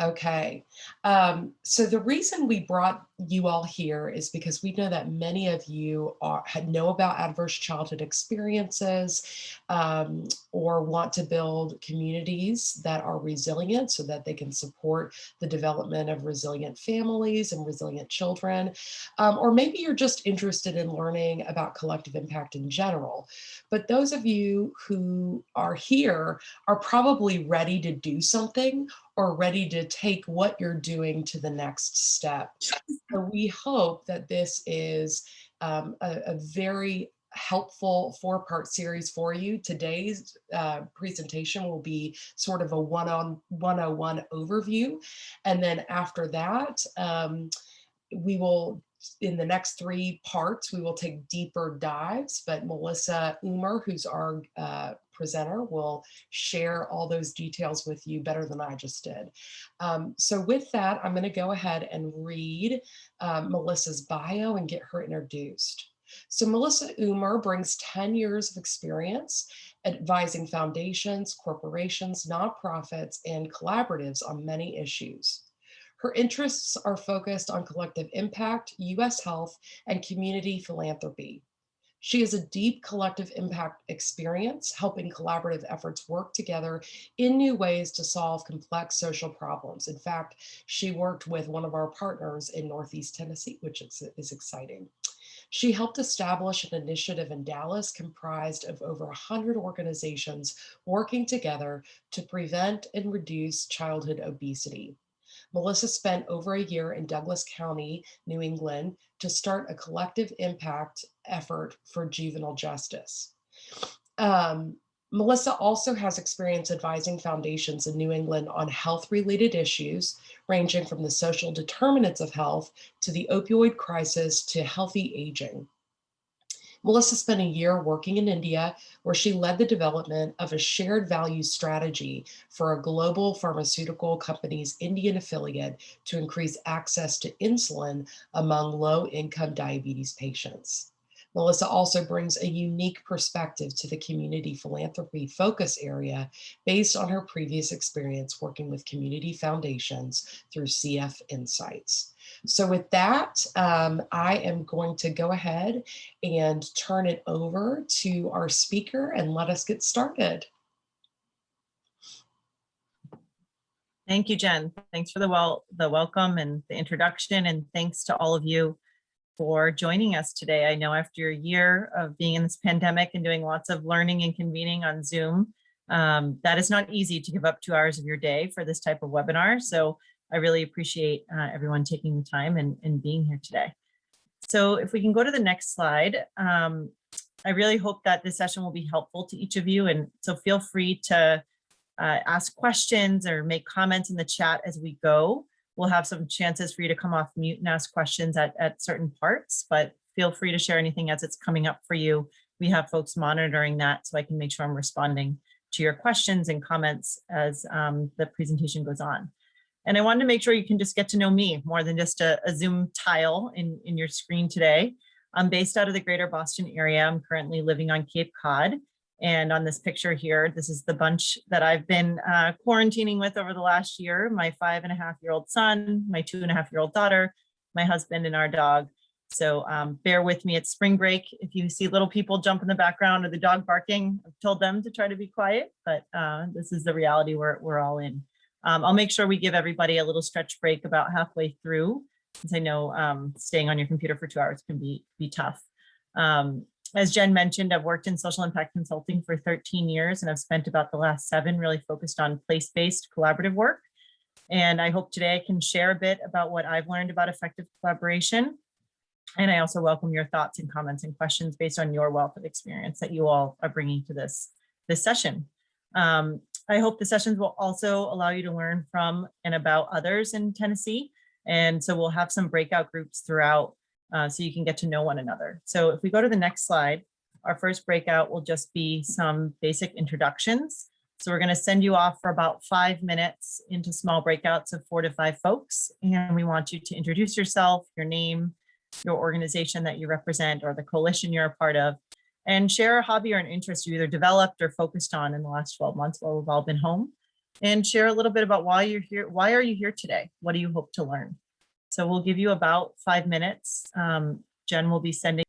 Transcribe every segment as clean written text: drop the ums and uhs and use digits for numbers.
Okay. So the reason we brought you all here is because we know that many of you know about adverse childhood experiences, or want to build communities that are resilient so that they can support the development of resilient families and resilient children. Or maybe you're just interested in learning about collective impact in general. But those of you who are here are probably ready to do something or ready to take what you're doing to the next step. So we hope that this is a very helpful four-part series for you. Today's presentation will be sort of a 101 overview. And then after that, we will, in the next three parts, we will take deeper dives, but Melissa Oomer, who's our presenter, will share all those details with you better than I just did. So with that, I'm going to go ahead and read Melissa's bio and get her introduced. So Melissa Oomer brings 10 years of experience advising foundations, corporations, nonprofits, and collaboratives on many issues. Her interests are focused on collective impact, US health, and community philanthropy. She has a deep collective impact experience, helping collaborative efforts work together in new ways to solve complex social problems. In fact, she worked with one of our partners in Northeast Tennessee, which is exciting. She helped establish an initiative in Dallas comprised of over 100 organizations working together to prevent and reduce childhood obesity. Melissa spent over a year in Douglas County, New England, to start a collective impact effort for juvenile justice. Melissa also has experience advising foundations in New England on health-related issues, ranging from the social determinants of health to the opioid crisis to healthy aging. Melissa spent a year working in India, where she led the development of a shared value strategy for a global pharmaceutical company's Indian affiliate to increase access to insulin among low-income diabetes patients. Melissa also brings a unique perspective to the community philanthropy focus area based on her previous experience working with community foundations through CF Insights. So with that, I am going to go ahead and turn it over to our speaker and let us get started. Thank you, Jen. Thanks for the welcome and the introduction, and thanks to all of you for joining us today. I know after a year of being in this pandemic and doing lots of learning and convening on Zoom, that is not easy to give up 2 hours of your day for this type of webinar. So I really appreciate everyone taking the time and being here today. So if we can go to the next slide, I really hope that this session will be helpful to each of you. And so feel free to ask questions or make comments in the chat as we go. We'll have some chances for you to come off mute and ask questions at certain parts, but feel free to share anything as it's coming up for you. We have folks monitoring that so I can make sure I'm responding to your questions and comments as the presentation goes on. And I wanted to make sure you can just get to know me more than just a Zoom tile in your screen today. I'm based out of the greater Boston area. I'm currently living on Cape Cod. And on this picture here, this is the bunch that I've been quarantining with over the last year. My 5.5-year-old son, my 2.5-year-old daughter, my husband, and our dog. So bear with me, it's spring break. If you see little people jump in the background or the dog barking, I've told them to try to be quiet, but this is the reality we're all in. I'll make sure we give everybody a little stretch break about halfway through, since I know staying on your computer for 2 hours can be tough. As Jen mentioned, I've worked in social impact consulting for 13 years, and I've spent about the last 7 really focused on place-based collaborative work. And I hope today I can share a bit about what I've learned about effective collaboration. And I also welcome your thoughts and comments and questions based on your wealth of experience that you all are bringing to this session. I hope the sessions will also allow you to learn from and about others in Tennessee. And so we'll have some breakout groups throughout so you can get to know one another. So if we go to the next slide, our first breakout will just be some basic introductions. So we're going to send you off for about 5 minutes into small breakouts of 4 to 5 folks. And we want you to introduce yourself, your name, your organization that you represent, or the coalition you're a part of, and share a hobby or an interest you either developed or focused on in the last 12 months while we've all been home. and share a little bit about why you're here. Why are you here today? What do you hope to learn? So we'll give you about 5 minutes. Jen will be sending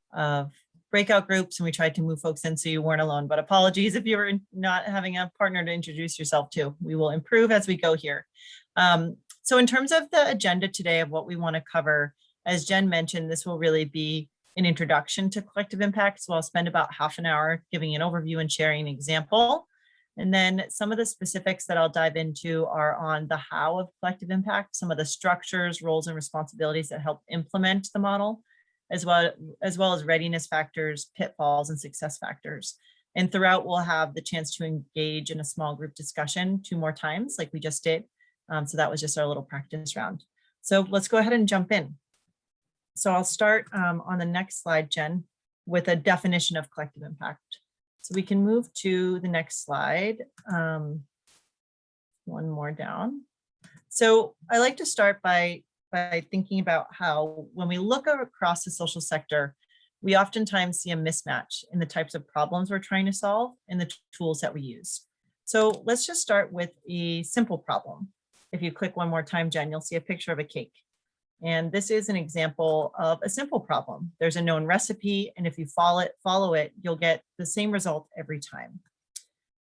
breakout groups, and we tried to move folks in so you weren't alone, but apologies if you were not having a partner to introduce yourself to. We will improve as we go here. So in terms of the agenda today of what we want to cover, as Jen mentioned, this will really be an introduction to collective impact. So I'll spend about half an hour giving an overview and sharing an example. And then some of the specifics that I'll dive into are on the how of collective impact, some of the structures, roles, and responsibilities that help implement the model, as well as readiness factors, pitfalls, and success factors. And throughout, we'll have the chance to engage in a small group discussion 2 more times like we just did. So that was just our little practice round. So let's go ahead and jump in. So I'll start on the next slide, Jen, with a definition of collective impact. So we can move to the next slide. One more down. So I like to start by thinking about how when we look across the social sector, we oftentimes see a mismatch in the types of problems we're trying to solve and the tools that we use. So let's just start with a simple problem. If you click one more time, Jen, you'll see a picture of a cake. And this is an example of a simple problem. There's a known recipe, and if you follow it, you'll get the same result every time.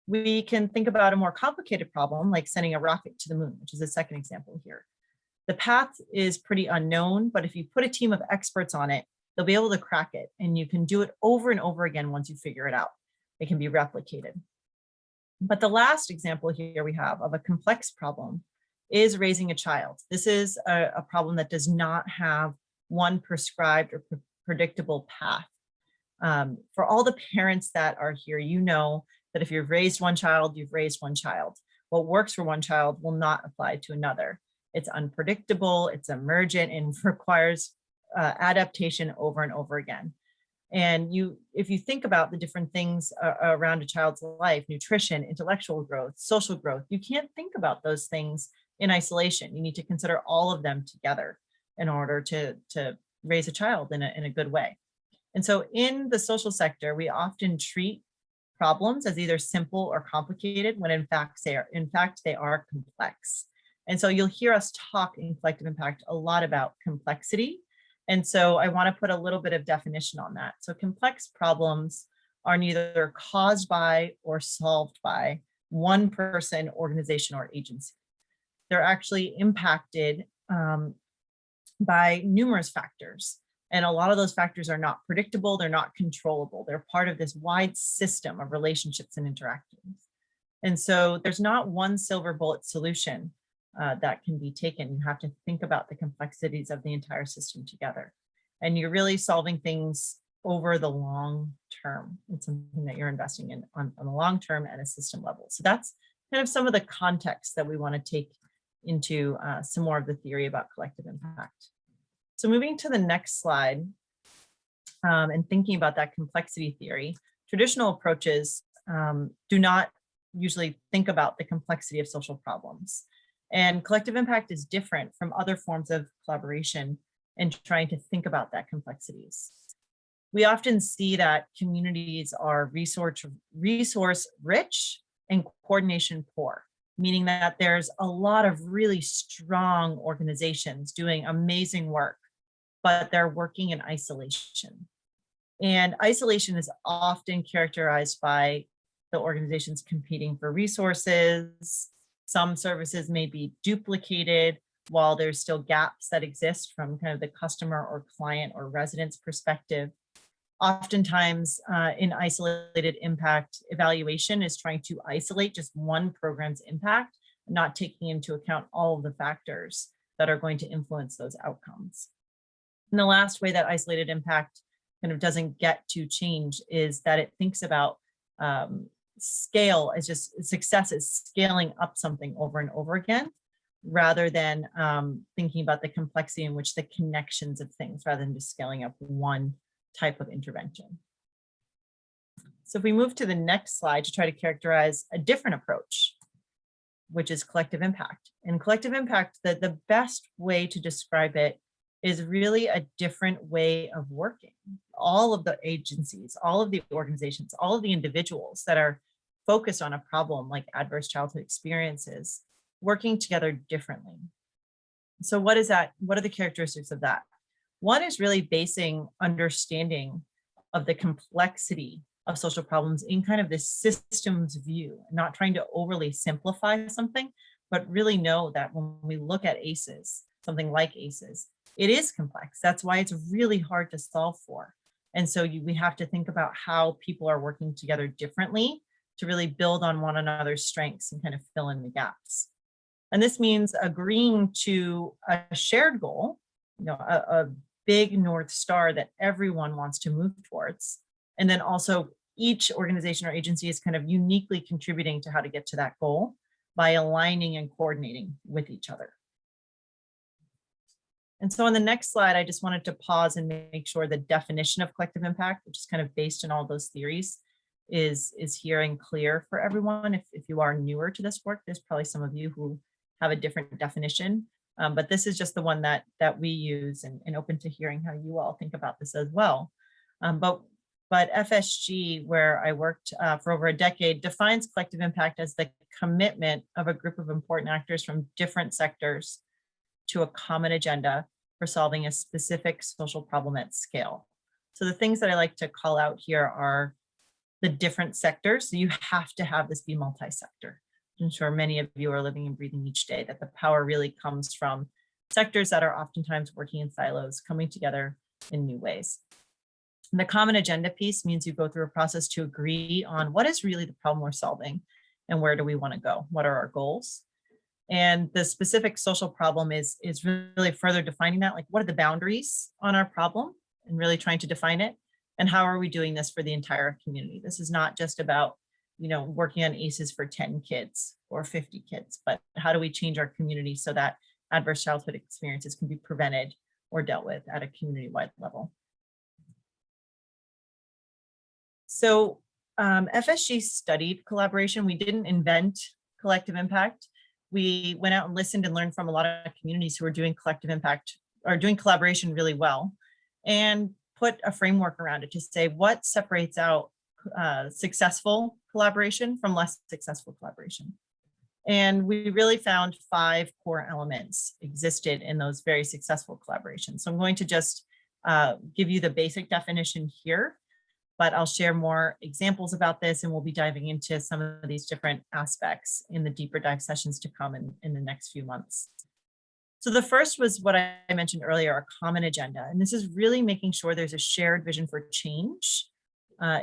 We can think about a more complicated problem, like sending a rocket to the moon, which is the second example here. The path is pretty unknown, but if you put a team of experts on it, they'll be able to crack it, and you can do it over and over again once you figure it out. It can be replicated. But the last example here we have of a complex problem is raising a child. This is a problem that does not have one prescribed or predictable path. For all the parents that are here, you know that if you've raised one child, you've raised one child. What works for one child will not apply to another. It's unpredictable, it's emergent, and requires adaptation over and over again. And if you think about the different things around a child's life, nutrition, intellectual growth, social growth, you can't think about those things in isolation. You need to consider all of them together in order to raise a child in a good way. And so in the social sector, we often treat problems as either simple or complicated when in fact they are complex. And so you'll hear us talk in collective impact a lot about complexity. And so I want to put a little bit of definition on that. So complex problems are neither caused by or solved by one person, organization, or agency. They're actually impacted by numerous factors. And a lot of those factors are not predictable, they're not controllable. They're part of this wide system of relationships and interactions. And so there's not one silver bullet solution that can be taken. You have to think about the complexities of the entire system together. And you're really solving things over the long term. It's something that you're investing in on the long term at a system level. So that's kind of some of the context that we want to take into some more of the theory about collective impact. So moving to the next slide and thinking about that complexity theory, traditional approaches do not usually think about the complexity of social problems. And collective impact is different from other forms of collaboration and trying to think about that complexities. We often see that communities are resource rich and coordination poor, meaning that there's a lot of really strong organizations doing amazing work, but they're working in isolation. And isolation is often characterized by the organizations competing for resources. Some services may be duplicated while there's still gaps that exist from kind of the customer or client or resident's perspective. Oftentimes in isolated impact, evaluation is trying to isolate just one program's impact, not taking into account all of the factors that are going to influence those outcomes. And the last way that isolated impact kind of doesn't get to change is that it thinks about scale as just success is scaling up something over and over again, rather than thinking about the complexity in which the connections of things, rather than just scaling up one type of intervention. So if we move to the next slide to try to characterize a different approach, which is collective impact. And collective impact, the best way to describe it is really a different way of working. All of the agencies, all of the organizations, all of the individuals that are focused on a problem like adverse childhood experiences, working together differently. So what is that? What are the characteristics of that? One is really basing understanding of the complexity of social problems in kind of this systems view, not trying to overly simplify something, but really know that when we look at ACEs, something like ACEs, it is complex. That's why it's really hard to solve for. And so we have to think about how people are working together differently to really build on one another's strengths and kind of fill in the gaps. And this means agreeing to a shared goal, a big North Star that everyone wants to move towards. And then also each organization or agency is kind of uniquely contributing to how to get to that goal by aligning and coordinating with each other. And so on the next slide, I just wanted to pause and make sure the definition of collective impact, which is kind of based on all those theories, is here and clear for everyone. If you are newer to this work, there's probably some of you who have a different definition, but this is just the one that we use, and open to hearing how you all think about this as well. But FSG, where I worked for over a decade, defines collective impact as the commitment of a group of important actors from different sectors to a common agenda for solving a specific social problem at scale. So the things that I like to call out here are the different sectors. So you have to have this be multi-sector. I'm sure many of you are living and breathing each day, that the power really comes from sectors that are oftentimes working in silos, coming together in new ways. And the common agenda piece means you go through a process to agree on what is really the problem we're solving and where do we want to go? What are our goals? And the specific social problem is really further defining that, like what are the boundaries on our problem and really trying to define it. And how are we doing this for the entire community? This is not just about, working on ACEs for 10 kids or 50 kids, but how do we change our community so that adverse childhood experiences can be prevented or dealt with at a community-wide level. So FSG studied collaboration. We didn't invent collective impact. We went out and listened and learned from a lot of communities who are doing collective impact or doing collaboration really well, and put a framework around it to say what separates out successful collaboration from less successful collaboration. And we really found 5 core elements existed in those very successful collaborations. So I'm going to just give you the basic definition here, but I'll share more examples about this, and we'll be diving into some of these different aspects in the deeper dive sessions to come in the next few months. So the first was what I mentioned earlier, a common agenda. And this is really making sure there's a shared vision for change,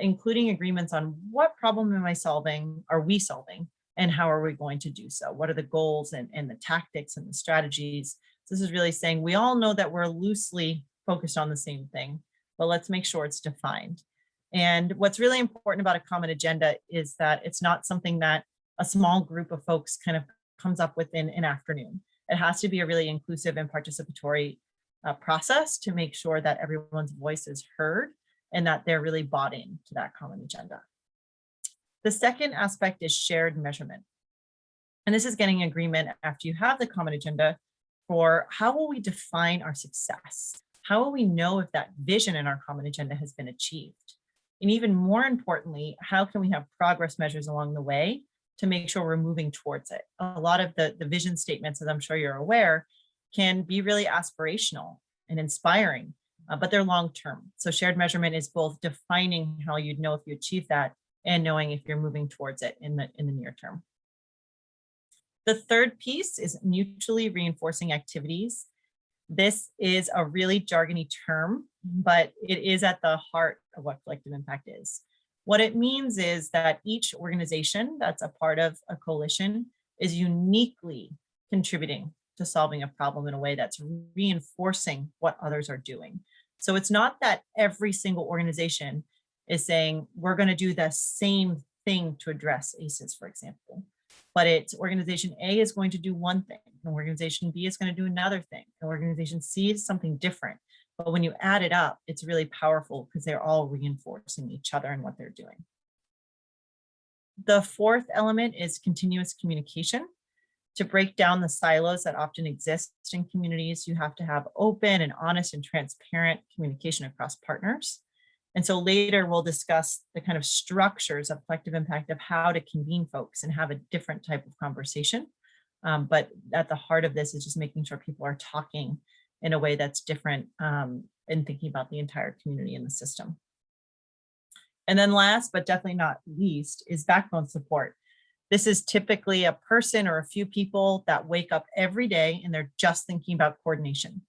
including agreements on what problem are we solving, and how are we going to do so? What are the goals and the tactics and the strategies? So this is really saying we all know that we're loosely focused on the same thing, but let's make sure it's defined. And what's really important about a common agenda is that it's not something that a small group of folks kind of comes up with in an afternoon. It has to be a really inclusive and participatory process to make sure that everyone's voice is heard and that they're really bought into that common agenda. The second aspect is shared measurement. And this is getting agreement after you have the common agenda for how will we define our success? How will we know if that vision in our common agenda has been achieved? And even more importantly, how can we have progress measures along the way to make sure we're moving towards it? A lot of the vision statements, as I'm sure you're aware, can be really aspirational and inspiring, but they're long-term. So shared measurement is both defining how you'd know if you achieve that and knowing if you're moving towards it in the near term. The third piece is mutually reinforcing activities. This is a really jargony term, but it is at the heart of what collective impact is. What it means is that each organization that's a part of a coalition is uniquely contributing to solving a problem in a way that's reinforcing what others are doing. So it's not that every single organization is saying, we're going to do the same thing to address ACEs, for example. But it's organization A is going to do one thing, and organization B is going to do another thing, and organization C is something different. But when you add it up, it's really powerful because they're all reinforcing each other and what they're doing. The fourth element is continuous communication. To break down the silos that often exist in communities, you have to have open and honest and transparent communication across partners. And so later we'll discuss the kind of structures of collective impact of how to convene folks and have a different type of conversation. But at the heart of this is just making sure people are talking in a way that's different, and thinking about the entire community and the system. And then last, but definitely not least, is backbone support. This is typically a person or a few people that wake up every day and they're just thinking about coordination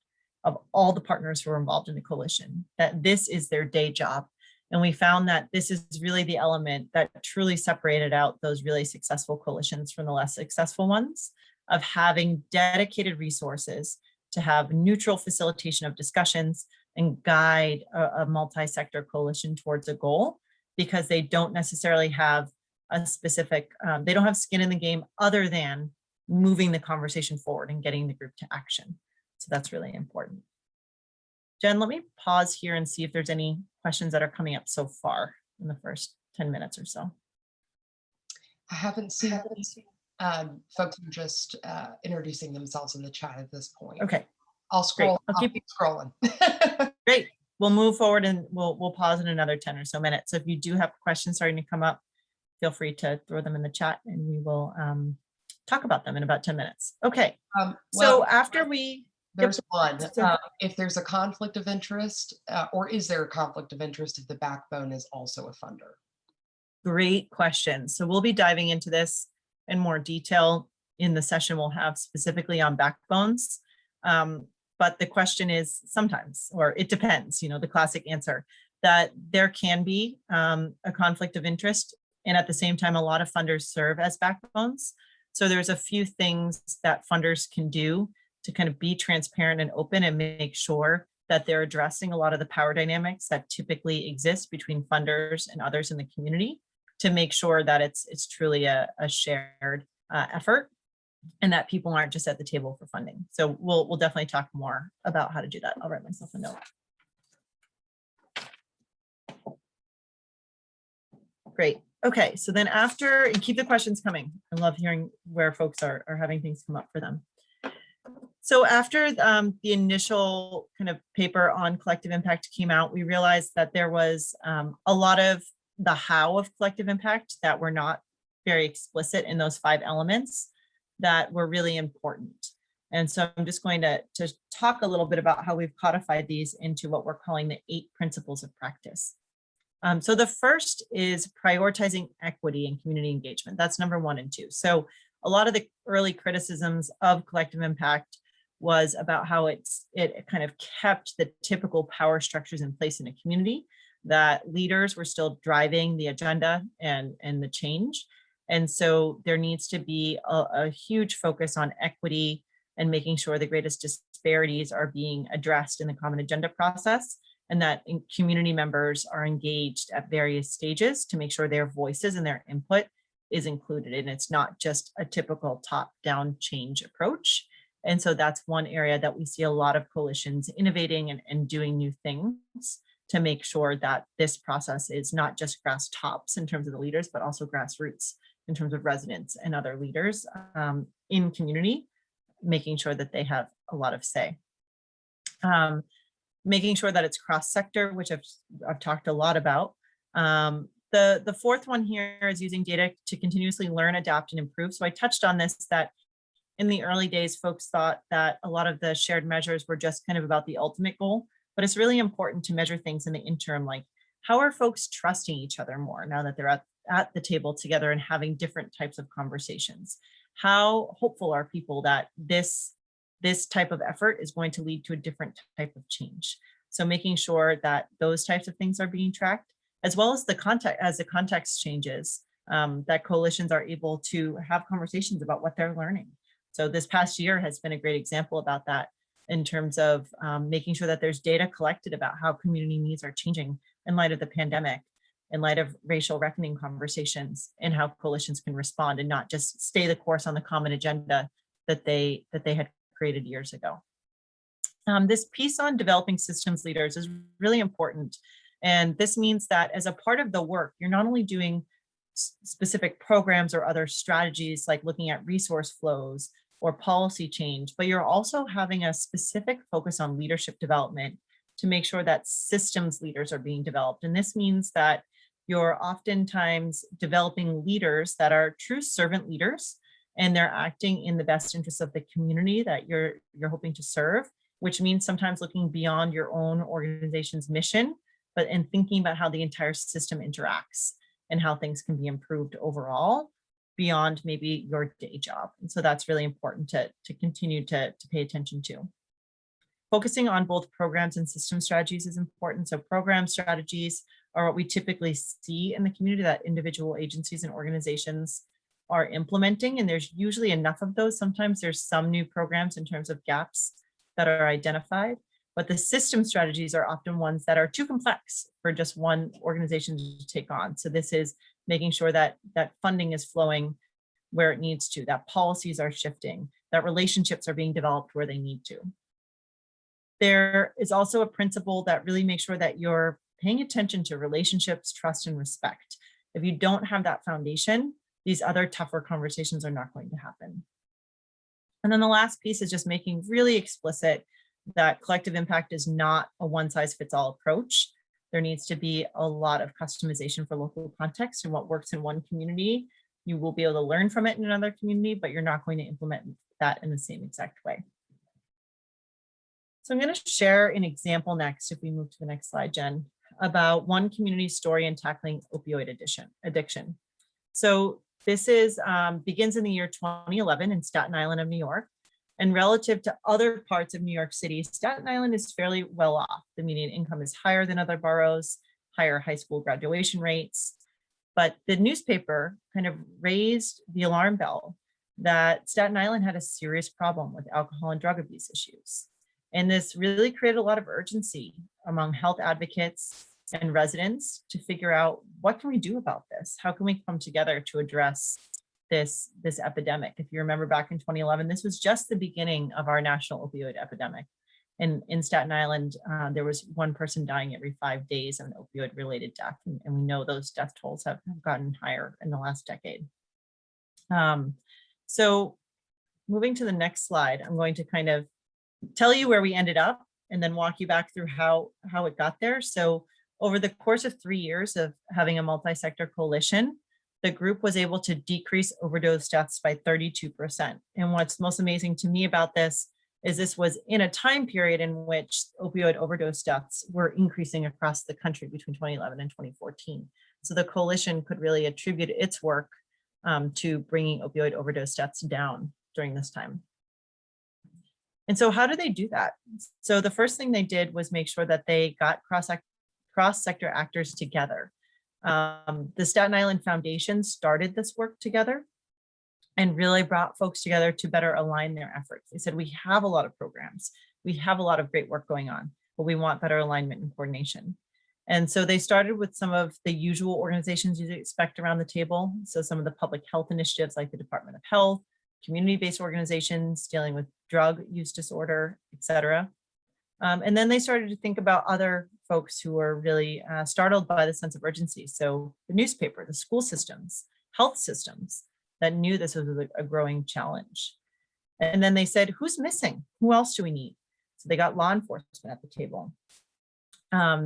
of all the partners who are involved in the coalition, that this is their day job. And we found that this is really the element that truly separated out those really successful coalitions from the less successful ones, of having dedicated resources to have neutral facilitation of discussions and guide a multi-sector coalition towards a goal, because they don't necessarily have a specific, they don't have skin in the game other than moving the conversation forward and getting the group to action. So that's really important. Jen, let me pause here and see if there's any questions that are coming up so far in the first 10 minutes or so. I haven't seen folks are just introducing themselves in the chat at this point. Okay, I'll scroll. I'll keep scrolling. Great. We'll move forward and we'll pause in another 10 or so minutes. So if you do have questions starting to come up, feel free to throw them in the chat and we will talk about them in about 10 minutes. Okay. So after we... There's one. If there's a conflict of interest, or is there a conflict of interest if the backbone is also a funder? Great question. So we'll be diving into this in more detail in the session we'll have specifically on backbones. But the question is sometimes, or it depends, the classic answer, that there can be a conflict of interest. And at the same time, a lot of funders serve as backbones. So there's a few things that funders can do to kind of be transparent and open and make sure that they're addressing a lot of the power dynamics that typically exist between funders and others in the community, to make sure that it's truly a shared effort and that people aren't just at the table for funding. So we'll definitely talk more about how to do that. I'll write myself a note. Great. Okay, so then after, and keep the questions coming. I love hearing where folks are having things come up for them. So after the initial kind of paper on collective impact came out, we realized that there was a lot of the how of collective impact that were not very explicit in those 5 elements that were really important. And so I'm just going to talk a little bit about how we've codified these into what we're calling the 8 principles of practice. So the first is prioritizing equity and community engagement. That's number 1 and 2. So a lot of the early criticisms of collective impact was about how it kind of kept the typical power structures in place in a community, that leaders were still driving the agenda and the change. And so there needs to be a huge focus on equity and making sure the greatest disparities are being addressed in the common agenda process, and that community members are engaged at various stages to make sure their voices and their input is included. And it's not just a typical top-down change approach. And so that's one area that we see a lot of coalitions innovating and doing new things to make sure that this process is not just grass tops in terms of the leaders, but also grassroots in terms of residents and other leaders in community, making sure that they have a lot of say. Making sure that it's cross-sector, which I've talked a lot about. The fourth one here is using data to continuously learn, adapt, and improve. So I touched on this, that in the early days, folks thought that a lot of the shared measures were just kind of about the ultimate goal, but it's really important to measure things in the interim, like how are folks trusting each other more now that they're at the table together and having different types of conversations? How hopeful are people that this type of effort is going to lead to a different type of change? So making sure that those types of things are being tracked, as well as the context changes, that coalitions are able to have conversations about what they're learning. So this past year has been a great example about that, in terms of making sure that there's data collected about how community needs are changing in light of the pandemic, in light of racial reckoning conversations, and how coalitions can respond and not just stay the course on the common agenda that they had created years ago. This piece on developing systems leaders is really important. And this means that as a part of the work, you're not only doing specific programs or other strategies like looking at resource flows or policy change, but you're also having a specific focus on leadership development to make sure that systems leaders are being developed. And this means that you're oftentimes developing leaders that are true servant leaders, and they're acting in the best interest of the community that you're hoping to serve, which means sometimes looking beyond your own organization's mission, but and thinking about how the entire system interacts and how things can be improved overall beyond maybe your day job. And so that's really important to continue to pay attention to. Focusing on both programs and system strategies is important. So program strategies are what we typically see in the community that individual agencies and organizations are implementing, and there's usually enough of those. Sometimes there's some new programs in terms of gaps that are identified, but the system strategies are often ones that are too complex for just one organization to take on. So this is making sure that funding is flowing where it needs to, that policies are shifting, that relationships are being developed where they need to. There is also a principle that really makes sure that you're paying attention to relationships, trust, and respect. If you don't have that foundation, these other tougher conversations are not going to happen. And then the last piece is just making really explicit that collective impact is not a one-size-fits-all approach. There needs to be a lot of customization for local context, and what works in one community, you will be able to learn from it in another community, but you're not going to implement that in the same exact way. So I'm going to share an example next, if we move to the next slide, Jen, about one community story in tackling opioid addiction. So this is begins in the year 2011 in Staten Island of New York. And relative to other parts of New York City, Staten Island is fairly well off. The median income is higher than other boroughs, higher high school graduation rates. But the newspaper kind of raised the alarm bell that Staten Island had a serious problem with alcohol and drug abuse issues. And this really created a lot of urgency among health advocates and residents to figure out, what can we do about this? How can we come together to address this epidemic? If you remember back in 2011, this was just the beginning of our national opioid epidemic. And in Staten Island, there was one person dying every 5 days of an opioid related death. And we know those death tolls have gotten higher in the last decade. So moving to the next slide, I'm going to kind of tell you where we ended up and then walk you back through how it got there. So over the course of 3 years of having a multi-sector coalition, the group was able to decrease overdose deaths by 32%. And what's most amazing to me about this is this was in a time period in which opioid overdose deaths were increasing across the country between 2011 and 2014. So the coalition could really attribute its work to bringing opioid overdose deaths down during this time. And so how do they do that? So the first thing they did was make sure that they got cross-sector actors together. The Staten Island Foundation started this work together and really brought folks together to better align their efforts. They said, we have a lot of programs, we have a lot of great work going on, but we want better alignment and coordination. And so they started with some of the usual organizations you'd expect around the table. So some of the public health initiatives like the Department of Health, community-based organizations dealing with drug use disorder, et cetera. And then they started to think about other folks who were really startled by the sense of urgency. So the newspaper, the school systems, health systems that knew this was a growing challenge. And then they said, who's missing? Who else do we need? So they got law enforcement at the table.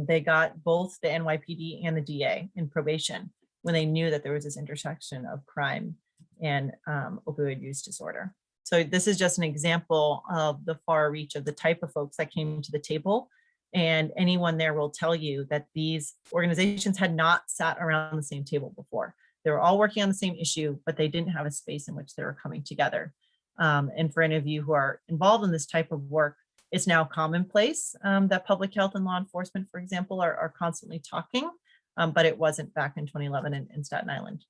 They got both the NYPD and the DA in probation when they knew that there was this intersection of crime and opioid use disorder. So this is just an example of the far reach of the type of folks that came to the table. And anyone there will tell you that these organizations had not sat around the same table before. They were all working on the same issue, but they didn't have a space in which they were coming together. And for any of you who are involved in this type of work, it's now commonplace that public health and law enforcement, for example, are constantly talking, but it wasn't back in 2011 in Staten Island.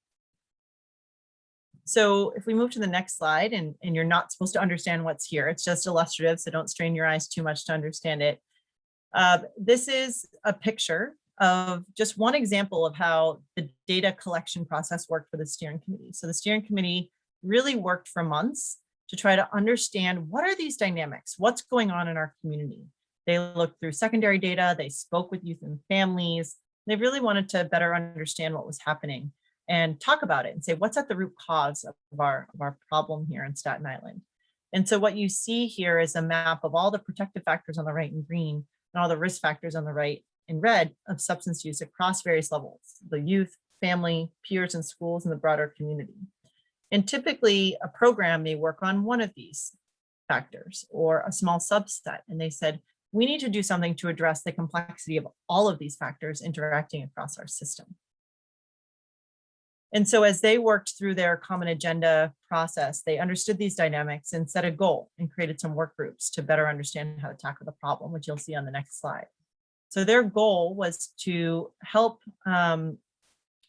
So if we move to the next slide, and you're not supposed to understand what's here, it's just illustrative, so don't strain your eyes too much to understand it. This is a picture of just one example of how the data collection process worked for the steering committee. So the steering committee really worked for months to try to understand, what are these dynamics? What's going on in our community? They looked through secondary data, they spoke with youth and families. They really wanted to better understand what was happening and talk about it and say, what's at the root cause of our problem here in Staten Island? And so what you see here is a map of all the protective factors on the right in green and all the risk factors on the right in red of substance use across various levels, the youth, family, peers in schools, and the broader community. And typically a program may work on one of these factors or a small subset. And they said, we need to do something to address the complexity of all of these factors interacting across our system. And so as they worked through their common agenda process, they understood these dynamics and set a goal and created some work groups to better understand how to tackle the problem, which you'll see on the next slide. So their goal was to help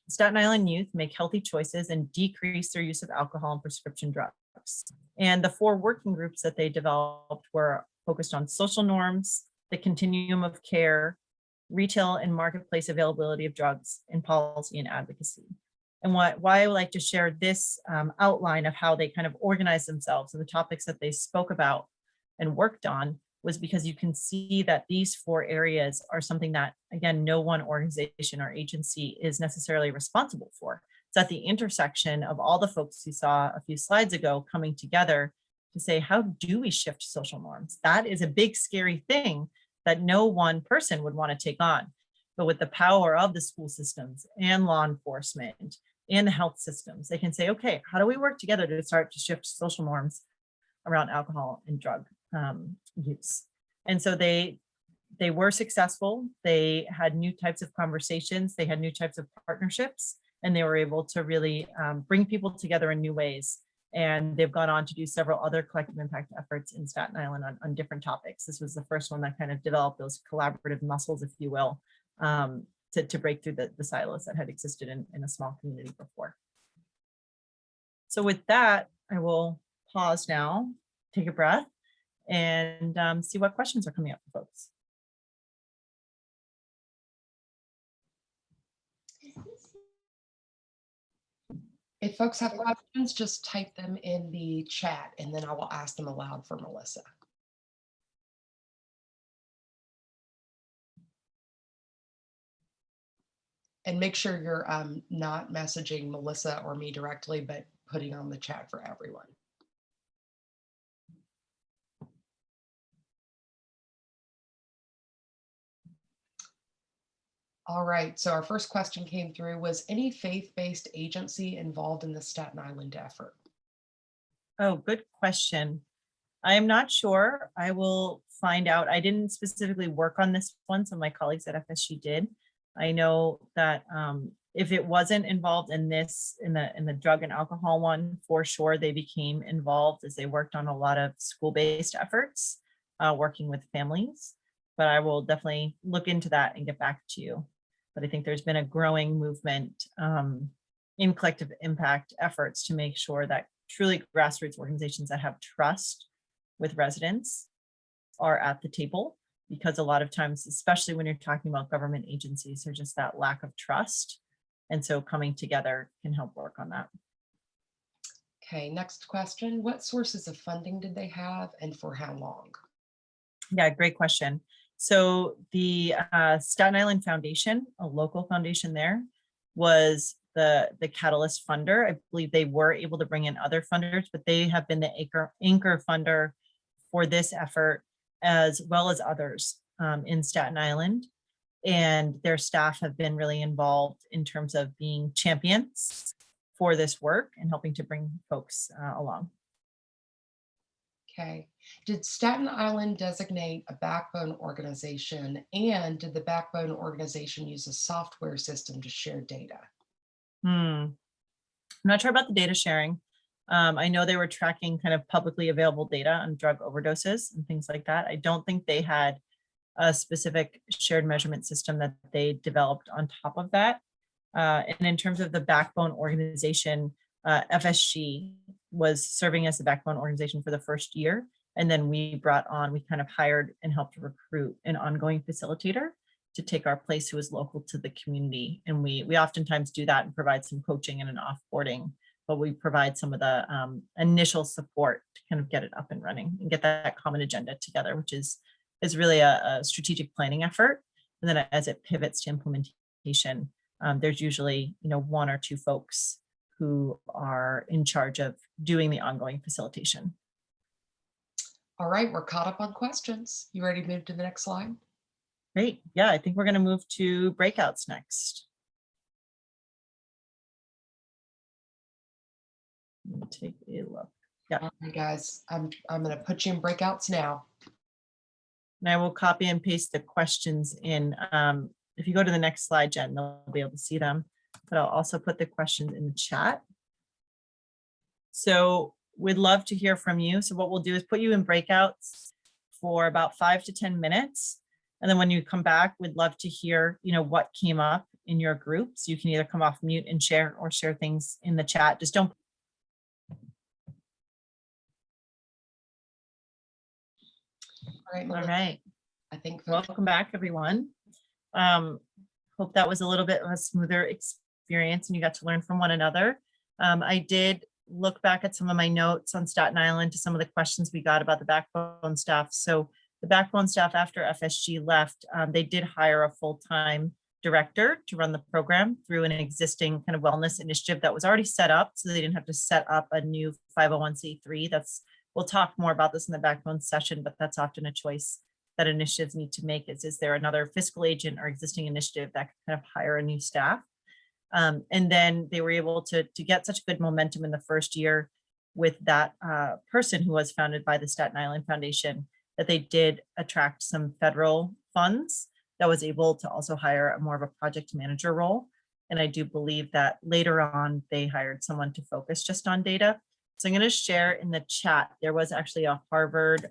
Staten Island youth make healthy choices and decrease their use of alcohol and prescription drugs. And the 4 working groups that they developed were focused on social norms, the continuum of care, retail and marketplace availability of drugs, and policy and advocacy. And why I would like to share this outline of how they kind of organized themselves and the topics that they spoke about and worked on was because you can see that these 4 areas are something that, again, no one organization or agency is necessarily responsible for. It's at the intersection of all the folks you saw a few slides ago coming together to say, how do we shift social norms? That is a big, scary thing that no one person would want to take on. But with the power of the school systems and law enforcement and the health systems, they can say, okay, how do we work together to start to shift social norms around alcohol and drug use? And so they were successful. They had new types of conversations. They had new types of partnerships, and they were able to really bring people together in new ways. And they've gone on to do several other collective impact efforts in Staten Island on different topics. This was the first one that kind of developed those collaborative muscles, if you will, to break through the silos that had existed in a small community before. So with that, I will pause now, take a breath, and see what questions are coming up for folks. If folks have questions, just type them in the chat and then I will ask them aloud for Melissa. And make sure you're not messaging Melissa or me directly, but putting on the chat for everyone. All right, so our first question came through. Was any faith-based agency involved in the Staten Island effort? Oh, good question. I am not sure. I will find out. I didn't specifically work on this one. Some of my colleagues at FSG did. I know that if it wasn't involved in this, in the drug and alcohol one, for sure, they became involved as they worked on a lot of school-based efforts, working with families. But I will definitely look into that and get back to you. But I think there's been a growing movement in collective impact efforts to make sure that truly grassroots organizations that have trust with residents are at the table, because a lot of times, especially when you're talking about government agencies, there's just that lack of trust. And so coming together can help work on that. Okay, next question. What sources of funding did they have and for how long? Yeah, great question. So the Staten Island Foundation, a local foundation there, was the catalyst funder. I believe they were able to bring in other funders, but they have been the anchor funder for this effort, as well as others in Staten Island. And their staff have been really involved in terms of being champions for this work and helping to bring folks along. Okay. Did Staten Island designate a backbone organization, and did the backbone organization use a software system to share data? I'm not sure about the data sharing. I know they were tracking kind of publicly available data on drug overdoses and things like that. I don't think they had a specific shared measurement system that they developed on top of that. And in terms of the backbone organization, FSG was serving as the backbone organization for the first year. And then we kind of hired and helped recruit an ongoing facilitator to take our place who is local to the community. And we oftentimes do that and provide some coaching and an offboarding, but we provide some of the initial support to kind of get it up and running and get that common agenda together, which is really a strategic planning effort. And then as it pivots to implementation, there's usually, one or two folks who are in charge of doing the ongoing facilitation. All right, we're caught up on questions. You ready to move to the next slide? Great. Yeah, I think we're going to move to breakouts next. Let me take a look. Yeah. All right, guys, I'm going to put you in breakouts now. And I will copy and paste the questions in. If you go to the next slide, Jen, they'll be able to see them, but I'll also put the questions in the chat. So we'd love to hear from you. So what we'll do is put you in breakouts for about 5 to 10 minutes. And then when you come back, we'd love to hear, what came up in your group. So you can either come off mute and share or share things in the chat. Just don't. All All right. I think. Welcome back, everyone. Hope that was a little bit of a smoother experience and you got to learn from one another. I did look back at some of my notes on Staten Island to some of the questions we got about the backbone staff. So the backbone staff after FSG left, they did hire a full-time director to run the program through an existing kind of wellness initiative that was already set up. So they didn't have to set up a new 501c3. We'll talk more about this in the backbone session, but that's often a choice that initiatives need to make is there another fiscal agent or existing initiative that can kind of hire a new staff? And then they were able to get such good momentum in the first year with that person who was founded by the Staten Island Foundation that they did attract some federal funds that was able to also hire a more of a project manager role. And I do believe that later on they hired someone to focus just on data. So I'm going to share in the chat, there was actually a Harvard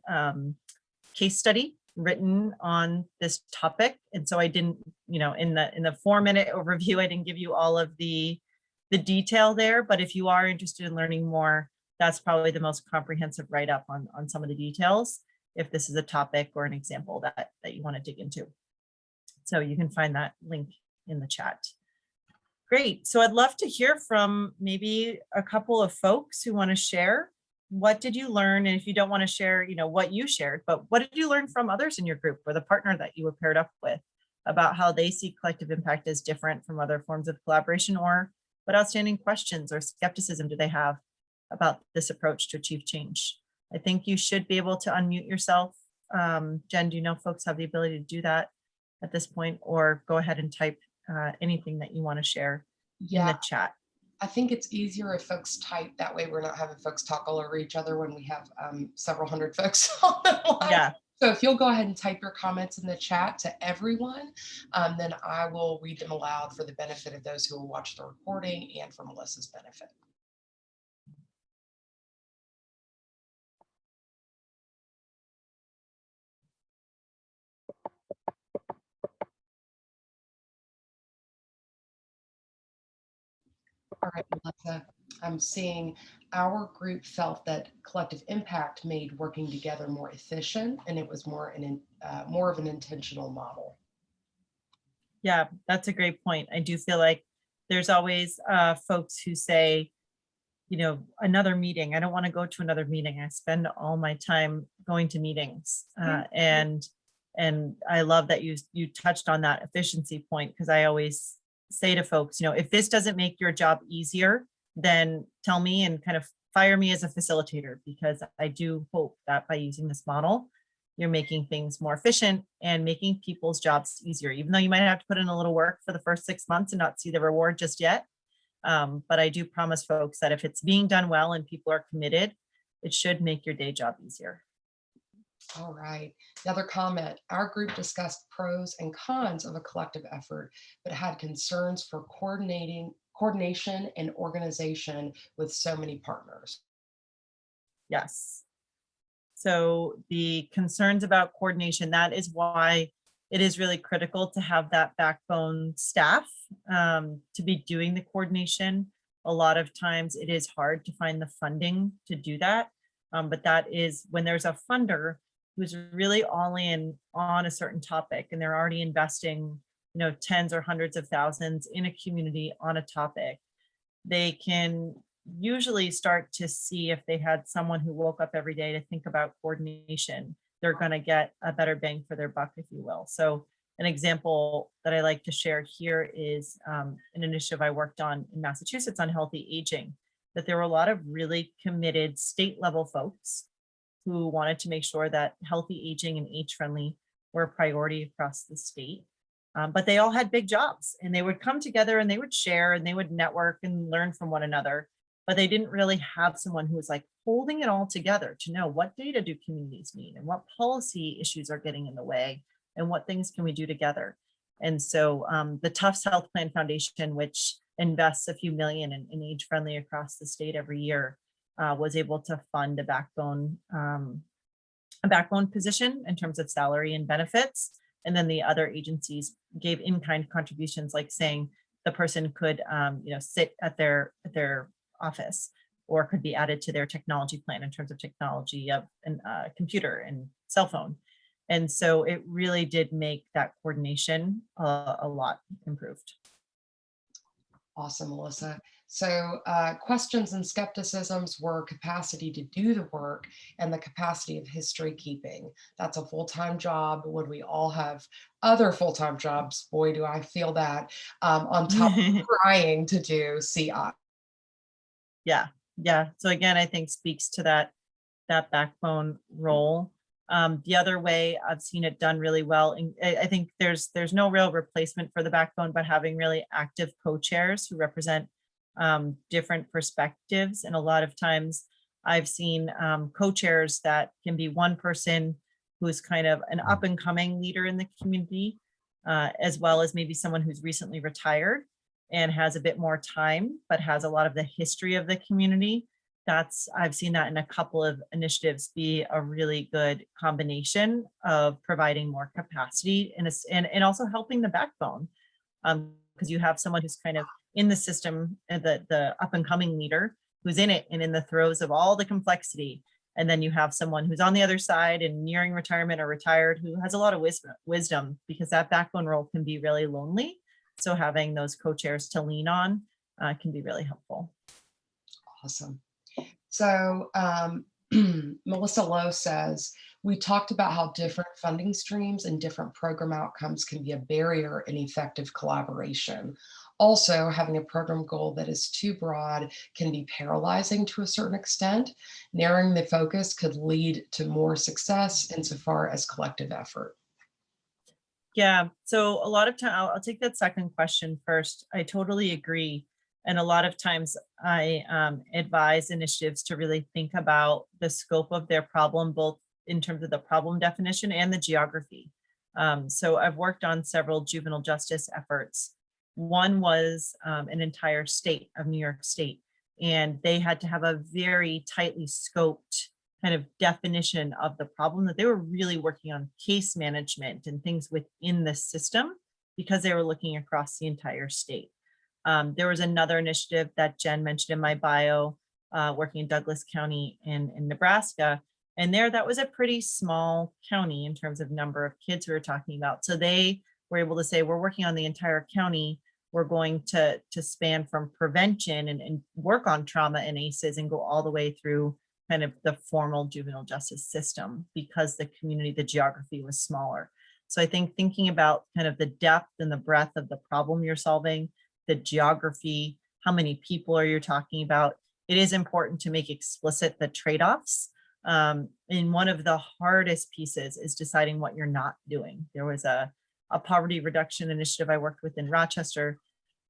case study written on this topic. And so I didn't, in the 4-minute overview, I didn't give you all of the detail there, but if you are interested in learning more, that's probably the most comprehensive write-up on some of the details, if this is a topic or an example that you want to dig into. So you can find that link in the chat. Great. So I'd love to hear from maybe a couple of folks who want to share. What did you learn? And if you don't want to share, what you shared, but what did you learn from others in your group or the partner that you were paired up with about how they see collective impact as different from other forms of collaboration, or what outstanding questions or skepticism do they have about this approach to achieve change? I think you should be able to unmute yourself. Jen, do you know if folks have the ability to do that at this point, or go ahead and type anything that you want to share in the chat? I think it's easier if folks type. That way we're not having folks talk all over each other when we have several hundred folks on the line. Yeah. So if you'll go ahead and type your comments in the chat to everyone, then I will read them aloud for the benefit of those who will watch the recording and for Melissa's benefit. All right, Melissa, I'm seeing our group felt that collective impact made working together more efficient, and it was more of an intentional model. Yeah, that's a great point. I do feel like there's always folks who say, another meeting. I don't want to go to another meeting. I spend all my time going to meetings. And I love that you touched on that efficiency point, because I always say to folks, if this doesn't make your job easier, then tell me and kind of fire me as a facilitator, because I do hope that by using this model, you're making things more efficient and making people's jobs easier, even though you might have to put in a little work for the first 6 months and not see the reward just yet. But I do promise folks that if it's being done well and people are committed, it should make your day job easier. All right. Another comment. Our group discussed pros and cons of a collective effort, but had concerns for coordination and organization with so many partners. Yes. So the concerns about coordination, that is why it is really critical to have that backbone staff to be doing the coordination. A lot of times it is hard to find the funding to do that. But that is when there's a funder who's really all in on a certain topic and they're already investing, tens or hundreds of thousands in a community on a topic, they can usually start to see if they had someone who woke up every day to think about coordination, they're going to get a better bang for their buck, if you will. So an example that I like to share here is an initiative I worked on in Massachusetts on healthy aging, that there were a lot of really committed state level folks who wanted to make sure that healthy aging and age-friendly were a priority across the state. But they all had big jobs, and they would come together and they would share and they would network and learn from one another. But they didn't really have someone who was like holding it all together to know what data do communities need and what policy issues are getting in the way and what things can we do together. And so the Tufts Health Plan Foundation, which invests a few million in age friendly across the state every year, was able to fund a backbone position in terms of salary and benefits. And then the other agencies gave in-kind contributions, like saying the person could, sit at their office, or could be added to their technology plan in terms of technology of a computer and cell phone. And so it really did make that coordination a lot improved. Awesome, Melissa. So questions and skepticisms were capacity to do the work and the capacity of history keeping. That's a full-time job when we all have other full-time jobs. Boy, do I feel that, on top of trying to do CI. Yeah. So again, I think speaks to that backbone role. The other way I've seen it done really well, and I think there's no real replacement for the backbone, but having really active co-chairs who represent different perspectives. And a lot of times I've seen co-chairs that can be one person who's kind of an up and coming leader in the community, as well as maybe someone who's recently retired and has a bit more time, but has a lot of the history of the community. I've seen that in a couple of initiatives be a really good combination of providing more capacity and also helping the backbone. Because you have someone who's kind of in the system, the up and coming leader who's in it and in the throes of all the complexity. And then you have someone who's on the other side and nearing retirement or retired, who has a lot of wisdom, because that backbone role can be really lonely. So having those co-chairs to lean on can be really helpful. Awesome. So Melissa Lowe says, we talked about how different funding streams and different program outcomes can be a barrier in effective collaboration. Also, having a program goal that is too broad can be paralyzing to a certain extent. Narrowing the focus could lead to more success insofar as collective effort. Yeah, so a lot of time, I'll take that second question first. I totally agree. And a lot of times I advise initiatives to really think about the scope of their problem, both in terms of the problem definition and the geography. So I've worked on several juvenile justice efforts. One was an entire state of New York State, and they had to have a very tightly scoped kind of definition of the problem, that they were really working on case management and things within the system because they were looking across the entire state. There was another initiative that Jen mentioned in my bio, working in Douglas County in Nebraska. And that was a pretty small county in terms of number of kids we were talking about. So they were able to say, we're working on the entire county. We're going to span from prevention and work on trauma and ACEs and go all the way through kind of the formal juvenile justice system, because the community, the geography was smaller. So I think thinking about kind of the depth and the breadth of the problem you're solving, the geography, how many people are you talking about, it is important to make explicit the trade-offs. And one of the hardest pieces is deciding what you're not doing. There was a poverty reduction initiative I worked with in Rochester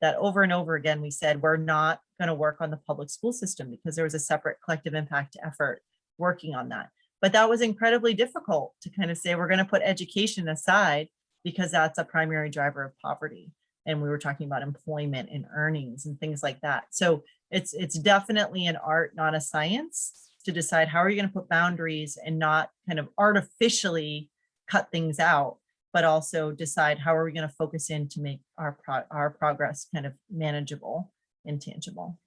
that over and over again, we said, we're not going to work on the public school system because there was a separate collective impact effort working on that. But that was incredibly difficult to kind of say, we're going to put education aside because that's a primary driver of poverty. And we were talking about employment and earnings and things like that. So it's definitely an art, not a science, to decide how are you going to put boundaries and not kind of artificially cut things out, but also decide how are we going to focus in to make our progress kind of manageable and tangible.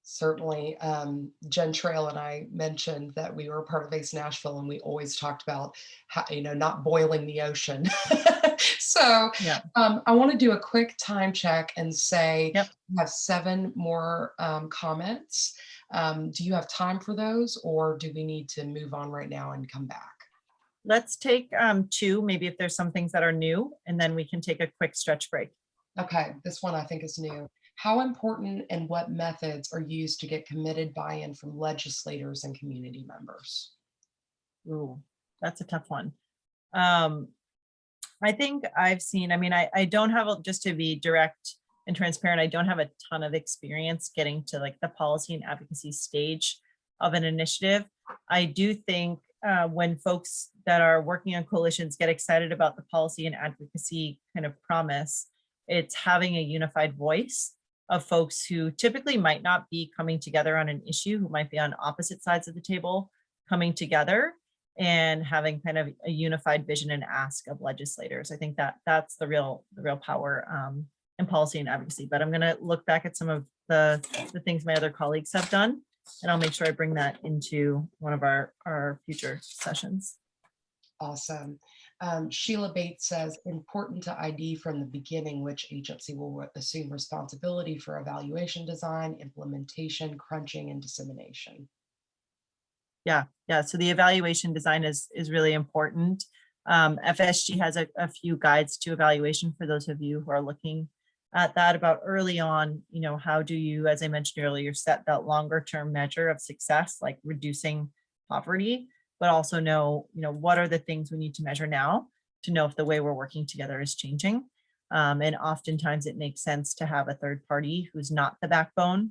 Certainly. Jen Trail and I mentioned that we were part of ACE Nashville, and we always talked about how, not boiling the ocean. So yeah. I want to do a quick time check and say, Yep. We have 7 more comments. Do you have time for those, or do we need to move on right now and come back? Let's take 2, maybe if there's some things that are new, and then we can take a quick stretch break. Okay, this one I think is new. How important and what methods are used to get committed buy-in from legislators and community members? Ooh, that's a tough one. I think I've seen, I mean, I don't have, just to be direct and transparent, I don't have a ton of experience getting to like the policy and advocacy stage of an initiative. I do think when folks that are working on coalitions get excited about the policy and advocacy kind of promise, it's having a unified voice of folks who typically might not be coming together on an issue, who might be on opposite sides of the table, coming together and having kind of a unified vision and ask of legislators. I think that that's the real power in policy and advocacy. But I'm going to look back at some of the things my other colleagues have done, and I'll make sure I bring that into one of our future sessions. Awesome. Sheila Bates says, important to ID from the beginning which agency will assume responsibility for evaluation design, implementation, crunching, and dissemination. Yeah. So the evaluation design is really important. FSG has a few guides to evaluation for those of you who are looking at that about early on. You know, how do you, as I mentioned earlier, set that longer term measure of success, like reducing poverty, but also know, you know, what are the things we need to measure now to know if the way we're working together is changing. And oftentimes it makes sense to have a third party who's not the backbone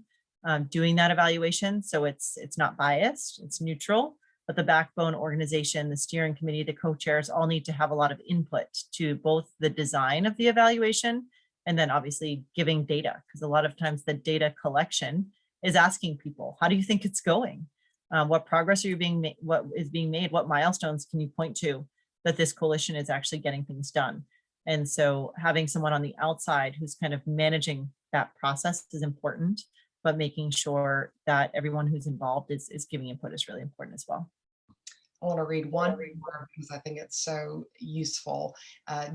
doing that evaluation. So it's not biased, it's neutral, but the backbone organization, the steering committee, the co-chairs all need to have a lot of input to both the design of the evaluation and then obviously giving data, because a lot of times the data collection is asking people, how do you think it's going? What progress are you being made? What is being made? What milestones can you point to that this coalition is actually getting things done? And so having someone on the outside who's kind of managing that process is important, but making sure that everyone who's involved is giving input is really important as well. I want to read one more because I think it's so useful.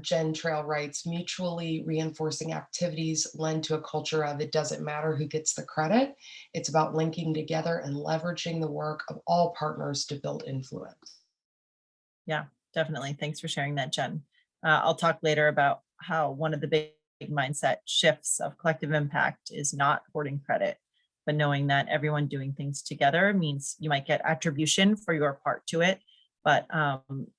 Jen Trail writes, mutually reinforcing activities lend to a culture of it doesn't matter who gets the credit. It's about linking together and leveraging the work of all partners to build influence. Yeah, definitely. Thanks for sharing that, Jen. I'll talk later about how one of the big mindset shifts of collective impact is not hoarding credit, but knowing that everyone doing things together means you might get attribution for your part to it, but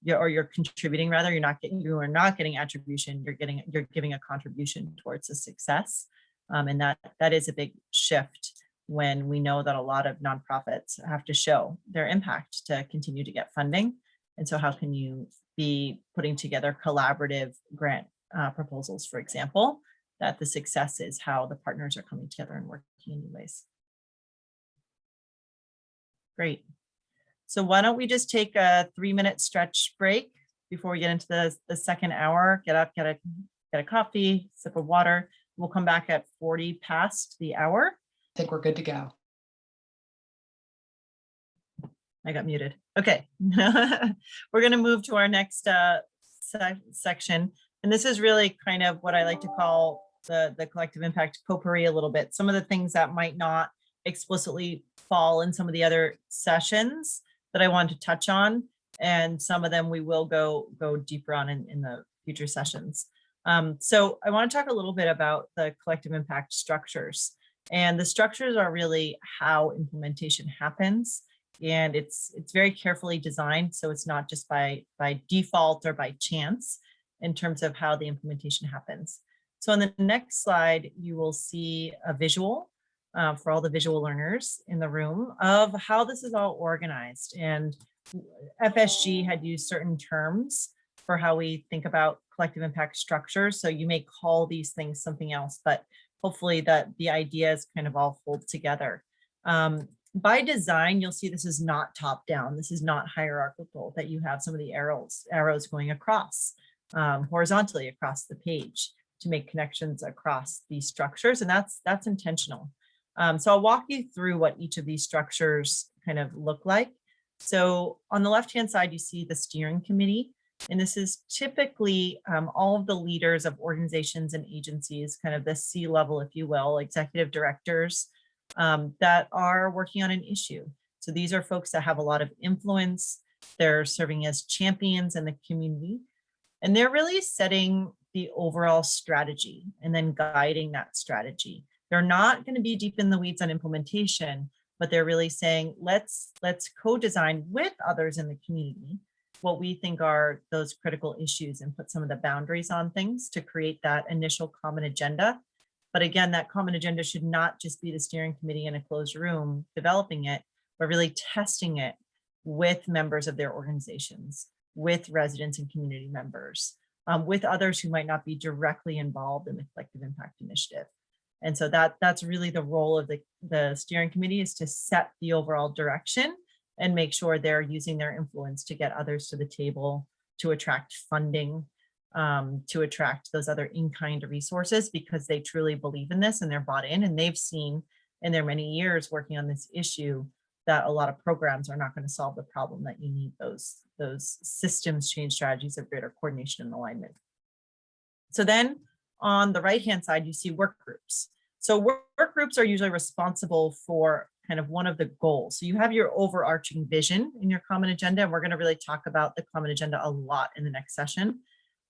you're contributing rather. You are not getting attribution. You're giving a contribution towards a success, and that is a big shift when we know that a lot of nonprofits have to show their impact to continue to get funding. And so, how can you be putting together collaborative grant proposals, for example, that the success is how the partners are coming together and working in new ways. Great. So why don't we just take a 3-minute stretch break before we get into the second hour, get up, get a coffee, sip of water. We'll come back at 40 past the hour. I think we're good to go. I got muted. Okay. We're going to move to our next section. And this is really kind of what I like to call the collective impact potpourri a little bit. Some of the things that might not explicitly fall in some of the other sessions that I want to touch on. And some of them we will go deeper on in the future sessions. So I want to talk a little bit about the collective impact structures. And the structures are really how implementation happens. And it's very carefully designed. So it's not just by default or by chance in terms of how the implementation happens. So on the next slide, you will see a visual for all the visual learners in the room of how this is all organized. And FSG had used certain terms for how we think about collective impact structures. So you may call these things something else, but hopefully that the ideas kind of all hold together. By design, you'll see this is not top down. This is not hierarchical, that you have some of the arrows going across horizontally across the page to make connections across these structures. And that's intentional. So I'll walk you through what each of these structures kind of look like. So on the left-hand side, you see the steering committee. And this is typically all of the leaders of organizations and agencies, kind of the C-level, if you will, executive directors that are working on an issue. So these are folks that have a lot of influence. They're serving as champions in the community. And they're really setting the overall strategy and then guiding that strategy. They're not going to be deep in the weeds on implementation, but they're really saying, let's co-design with others in the community what we think are those critical issues and put some of the boundaries on things to create that initial common agenda. But again, that common agenda should not just be the steering committee in a closed room developing it, but really testing it with members of their organizations, with residents and community members, with others who might not be directly involved in the collective impact initiative. And so that's really the role of the steering committee, is to set the overall direction and make sure they're using their influence to get others to the table, to attract funding, to attract those other in-kind resources, because they truly believe in this and they're bought in, and they've seen in their many years working on this issue that a lot of programs are not going to solve the problem, that you need those systems change strategies of greater coordination and alignment. So then on the right-hand side, you see work groups. So work groups are usually responsible for kind of one of the goals. So you have your overarching vision in your common agenda, and we're going to really talk about the common agenda a lot in the next session.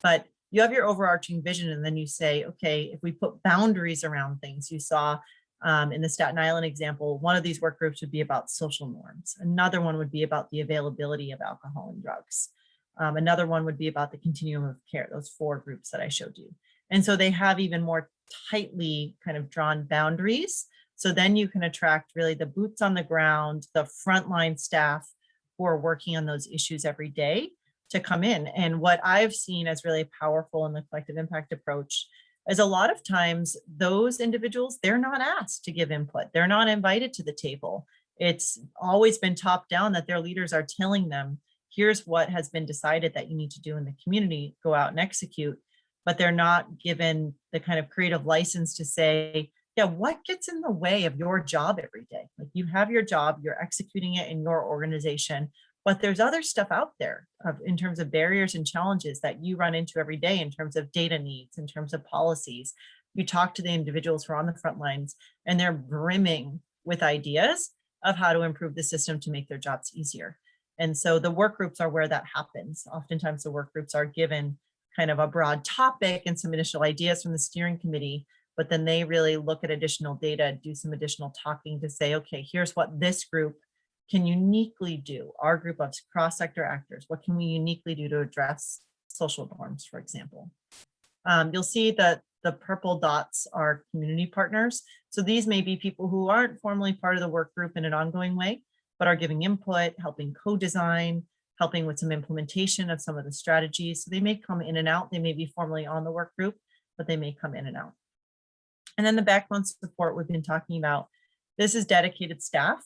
But you have your overarching vision, and then you say, okay, if we put boundaries around things, you saw in the Staten Island example, one of these work groups would be about social norms. Another one would be about the availability of alcohol and drugs. Another one would be about the continuum of care, those 4 groups that I showed you. And so they have even more tightly kind of drawn boundaries. So then you can attract really the boots on the ground, the frontline staff who are working on those issues every day to come in. And what I've seen as really powerful in the collective impact approach is a lot of times those individuals, they're not asked to give input. They're not invited to the table. It's always been top down that their leaders are telling them, here's what has been decided that you need to do in the community, go out and execute. But they're not given the kind of creative license to say, yeah, what gets in the way of your job every day? Like, you have your job, you're executing it in your organization, but there's other stuff out there in terms of barriers and challenges that you run into every day, in terms of data needs, in terms of policies. You talk to the individuals who are on the front lines, and they're brimming with ideas of how to improve the system to make their jobs easier. And so the work groups are where that happens. Oftentimes the work groups are given kind of a broad topic and some initial ideas from the steering committee, but then they really look at additional data, do some additional talking to say, okay, here's what this group can uniquely do. Our group of cross-sector actors, what can we uniquely do to address social norms, for example? You'll see that the purple dots are community partners. So these may be people who aren't formally part of the work group in an ongoing way, but are giving input, helping co-design, helping with some implementation of some of the strategies. So they may come in and out. They may be formally on the work group, but they may come in and out. And then the backbone support we've been talking about. This is dedicated staff.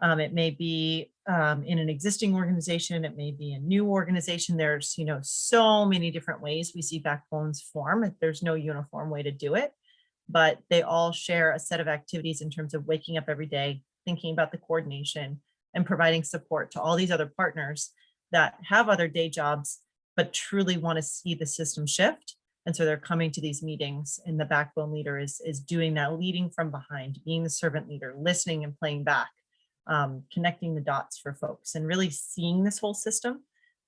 It may be in an existing organization. It may be a new organization. There's, so many different ways we see backbones form. There's no uniform way to do it, but they all share a set of activities in terms of waking up every day, thinking about the coordination, and providing support to all these other partners that have other day jobs, but truly want to see the system shift. And so they're coming to these meetings, and the backbone leader is doing that, leading from behind, being the servant leader, listening and playing back, connecting the dots for folks and really seeing this whole system.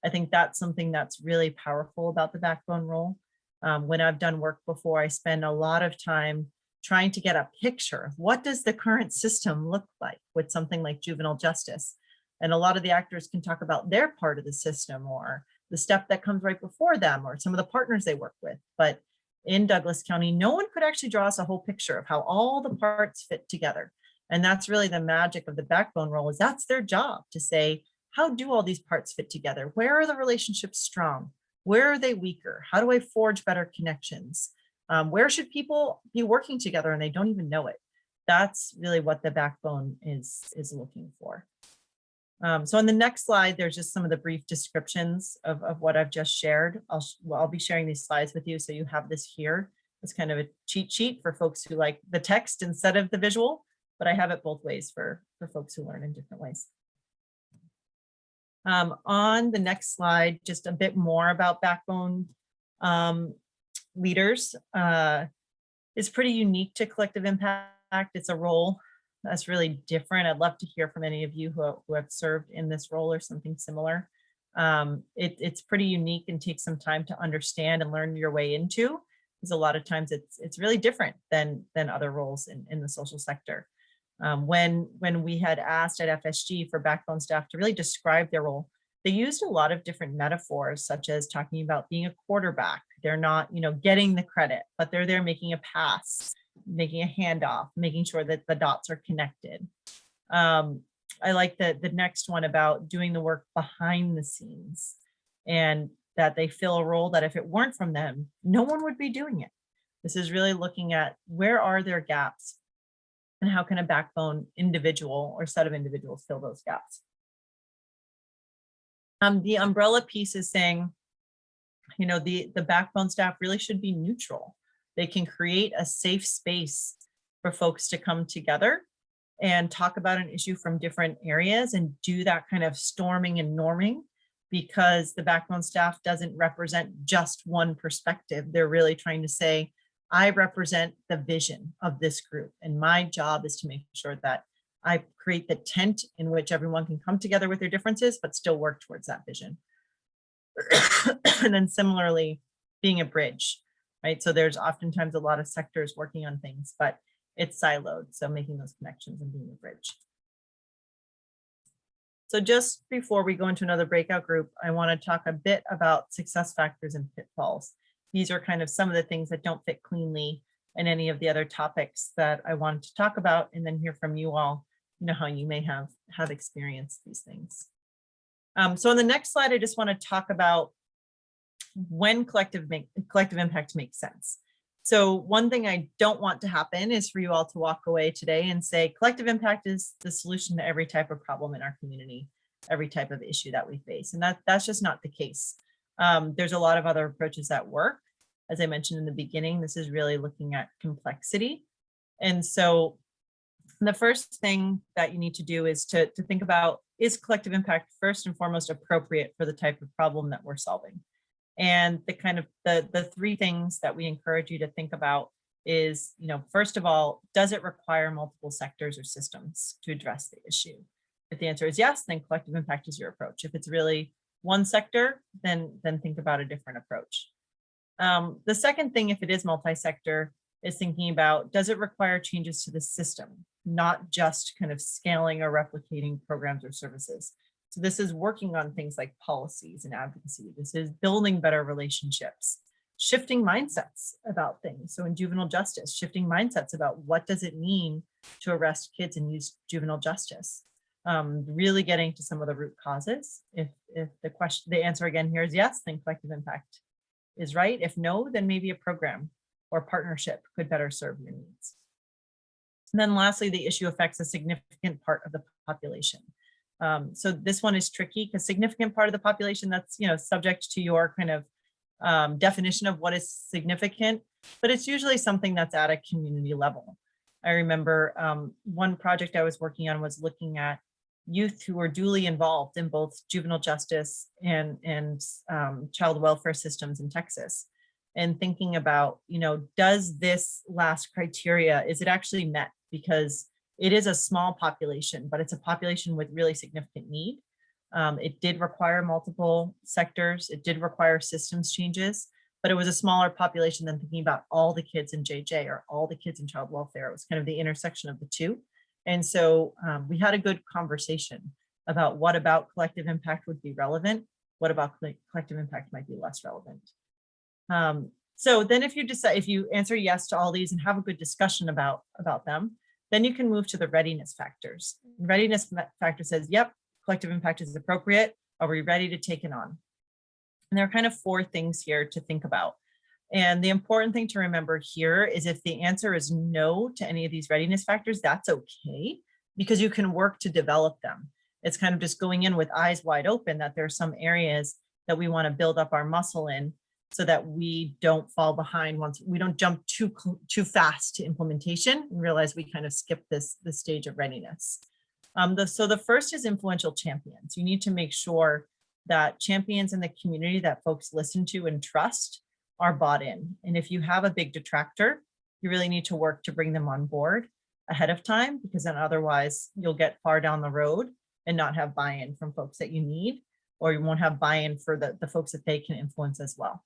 I think that's something that's really powerful about the backbone role. When I've done work before, I spend a lot of time trying to get a picture of what does the current system look like with something like juvenile justice. And a lot of the actors can talk about their part of the system, or the step that comes right before them, or some of the partners they work with. But in Douglas County, no one could actually draw us a whole picture of how all the parts fit together. And that's really the magic of the backbone role, is that's their job, to say, how do all these parts fit together? Where are the relationships strong? Where are they weaker? How do I forge better connections? Where should people be working together and they don't even know it? That's really what the backbone is looking for. So on the next slide, there's just some of the brief descriptions of what I've just shared. I'll be sharing these slides with you, so you have this here. It's kind of a cheat sheet for folks who like the text instead of the visual, but I have it both ways for folks who learn in different ways. On the next slide, just a bit more about backbone leaders. It's pretty unique to collective impact. It's a role that's really different. I'd love to hear from any of you who have served in this role or something similar. It's pretty unique and takes some time to understand and learn your way into, because a lot of times it's really different than other roles in the social sector. When we had asked at FSG for backbone staff to really describe their role, they used a lot of different metaphors, such as talking about being a quarterback. They're not, getting the credit, but they're there making a pass, making a handoff, making sure that the dots are connected. I like the next one about doing the work behind the scenes, and that they fill a role that if it weren't from them, no one would be doing it. This is really looking at where are their gaps and how can a backbone individual or set of individuals fill those gaps. The umbrella piece is saying, the backbone staff really should be neutral. They can create a safe space for folks to come together and talk about an issue from different areas and do that kind of storming and norming, because the backbone staff doesn't represent just one perspective. They're really trying to say, I represent the vision of this group, and my job is to make sure that I create the tent in which everyone can come together with their differences, but still work towards that vision. And then similarly, being a bridge, right? So there's oftentimes a lot of sectors working on things, but it's siloed. So making those connections and being a bridge. So just before we go into another breakout group, I want to talk a bit about success factors and pitfalls. These are kind of some of the things that don't fit cleanly in any of the other topics that I wanted to talk about, and then hear from you all, how you may have experienced these things. So on the next slide, I just want to talk about when collective impact makes sense. So one thing I don't want to happen is for you all to walk away today and say, collective impact is the solution to every type of problem in our community, every type of issue that we face. And that's just not the case. There's a lot of other approaches that work. As I mentioned in the beginning, this is really looking at complexity. And so the first thing that you need to do is to think about, is collective impact first and foremost appropriate for the type of problem that we're solving? And the kind of the three things that we encourage you to think about is, first of all, does it require multiple sectors or systems to address the issue? If the answer is yes, then collective impact is your approach. If it's really one sector, then think about a different approach. The second thing, if it is multi-sector, is thinking about, does it require changes to the system, not just kind of scaling or replicating programs or services? So this is working on things like policies and advocacy. This is building better relationships, shifting mindsets about things. So in juvenile justice, shifting mindsets about what does it mean to arrest kids and use juvenile justice. Really getting to some of the root causes. If the answer again here is yes, then collective impact is right. If no, then maybe a program or partnership could better serve your needs. And then lastly, the issue affects a significant part of the population. So this one is tricky because significant part of the population, that's subject to your kind of definition of what is significant, but it's usually something that's at a community level. I remember one project I was working on was looking at youth who were duly involved in both juvenile justice and child welfare systems in Texas, and thinking about, does this last criteria, is it actually met? Because it is a small population, but it's a population with really significant need. It did require multiple sectors. It did require systems changes, but it was a smaller population than thinking about all the kids in JJ or all the kids in child welfare. It was kind of the intersection of the two. And so we had a good conversation about what about collective impact would be relevant, what about collective impact might be less relevant. So then if you answer yes to all these and have a good discussion about them, then you can move to the readiness factors. Readiness factor says, yep, collective impact is appropriate. Are we ready to take it on? And there are kind of four things here to think about. And the important thing to remember here is if the answer is no to any of these readiness factors, that's okay, because you can work to develop them. It's kind of just going in with eyes wide open that there are some areas that we want to build up our muscle in so that we don't fall behind once we don't jump too fast to implementation and realize we kind of skip this stage of readiness. So the first is influential champions. You need to make sure that champions in the community that folks listen to and trust are bought in. And if you have a big detractor, you really need to work to bring them on board ahead of time, because then otherwise you'll get far down the road and not have buy-in from folks that you need, or you won't have buy-in for the folks that they can influence as well.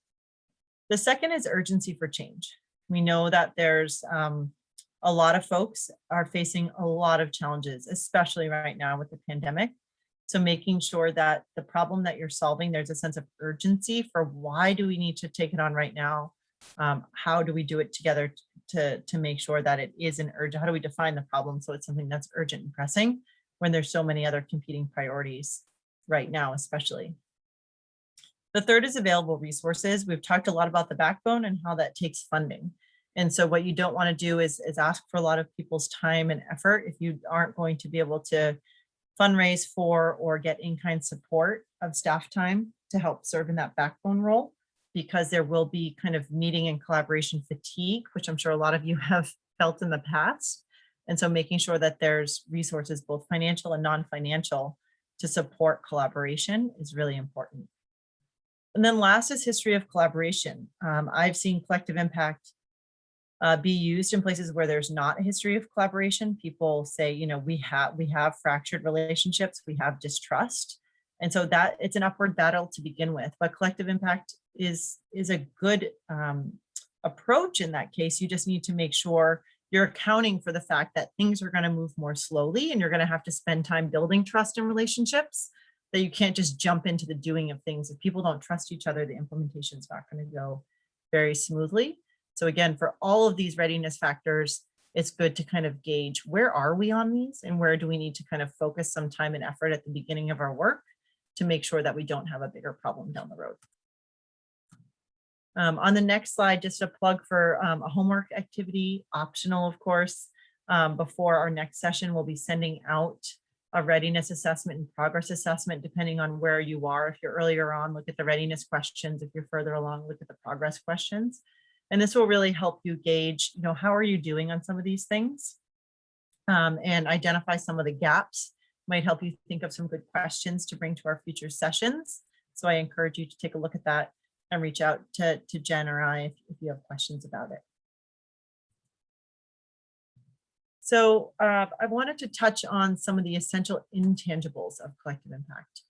The second is urgency for change. We know that there's a lot of folks are facing a lot of challenges, especially right now with the pandemic. So making sure that the problem that you're solving, there's a sense of urgency for why do we need to take it on right now? How do we do it together to make sure that it is an urgent? How do we define the problem so it's something that's urgent and pressing when there's so many other competing priorities right now, especially? The third is available resources. We've talked a lot about the backbone and how that takes funding. And so what you don't want to do is ask for a lot of people's time and effort if you aren't going to be able to fundraise for or get in-kind support of staff time to help serve in that backbone role, because there will be kind of meeting and collaboration fatigue, which I'm sure a lot of you have felt in the past. And so making sure that there's resources, both financial and non-financial, to support collaboration is really important. And then last is history of collaboration. I've seen collective impact be used in places where there's not a history of collaboration. People say, you know, we have fractured relationships, we have distrust. And so that it's an upward battle to begin with, but collective impact is a good approach in that case. You just need to make sure you're accounting for the fact that things are going to move more slowly and you're going to have to spend time building trust in relationships, that you can't just jump into the doing of things. If people don't trust each other, the implementation is not going to go very smoothly. So again, for all of these readiness factors, it's good to kind of gauge where are we on these and where do we need to kind of focus some time and effort at the beginning of our work to make sure that we don't have a bigger problem down the road. On the next slide, just a plug for a homework activity, optional, of course. Before our next session, we'll be sending out a readiness assessment and progress assessment, depending on where you are. If you're earlier on, look at the readiness questions. If you're further along, look at the progress questions. And this will really help you gauge, you know, how are you doing on some of these things, and identify some of the gaps. Might help you think of some good questions to bring to our future sessions. So I encourage you to take a look at that and reach out to Jen or I if you have questions about it. So I wanted to touch on some of the essential intangibles of collective impact.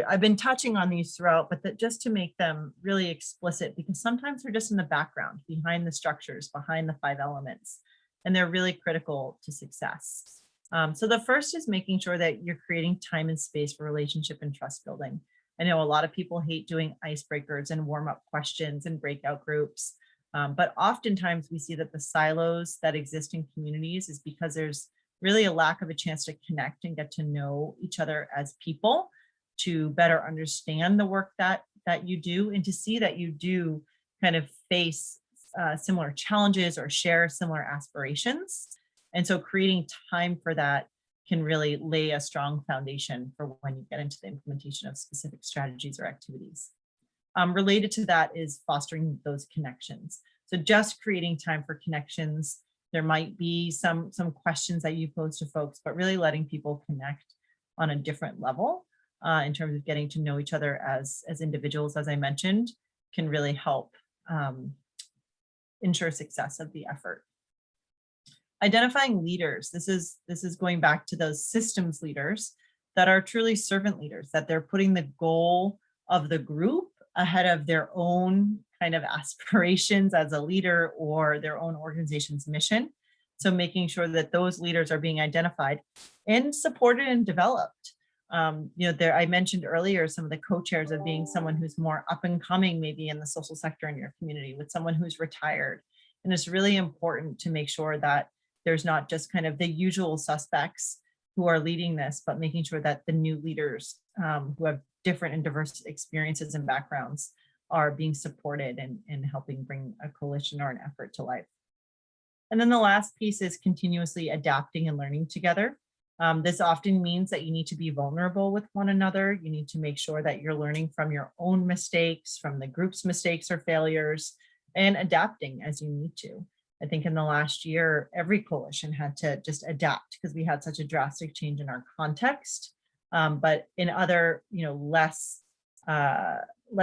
I've been touching on these throughout, but just to make them really explicit, because sometimes they're just in the background, behind the structures, behind the 5 elements, and they're really critical to success. So the first is making sure that you're creating time and space for relationship and trust building. I know a lot of people hate doing icebreakers and warm-up questions and breakout groups, but oftentimes we see that the silos that exist in communities is because there's really a lack of a chance to connect and get to know each other as people, to better understand the work that you do, and to see that you do kind of face similar challenges or share similar aspirations. And so creating time for that can really lay a strong foundation for when you get into the implementation of specific strategies or activities. Related to that is fostering those connections. So just creating time for connections. There might be some questions that you pose to folks, but really letting people connect on a different level in terms of getting to know each other as individuals, as I mentioned, can really help ensure success of the effort. Identifying leaders. This is going back to those systems leaders that are truly servant leaders, that they're putting the goal of the group ahead of their own kind of aspirations as a leader or their own organization's mission. So making sure that those leaders are being identified and supported and developed. I mentioned earlier some of the co-chairs of being someone who's more up and coming, maybe in the social sector in your community, with someone who's retired. And it's really important to make sure that there's not just kind of the usual suspects who are leading this, but making sure that the new leaders who have different and diverse experiences and backgrounds are being supported and helping bring a coalition or an effort to life. And then the last piece is continuously adapting and learning together. This often means that you need to be vulnerable with one another. You need to make sure that you're learning from your own mistakes, from the group's mistakes or failures, and adapting as you need to. I think in the last year, every coalition had to just adapt because we had such a drastic change in our context. But in other, less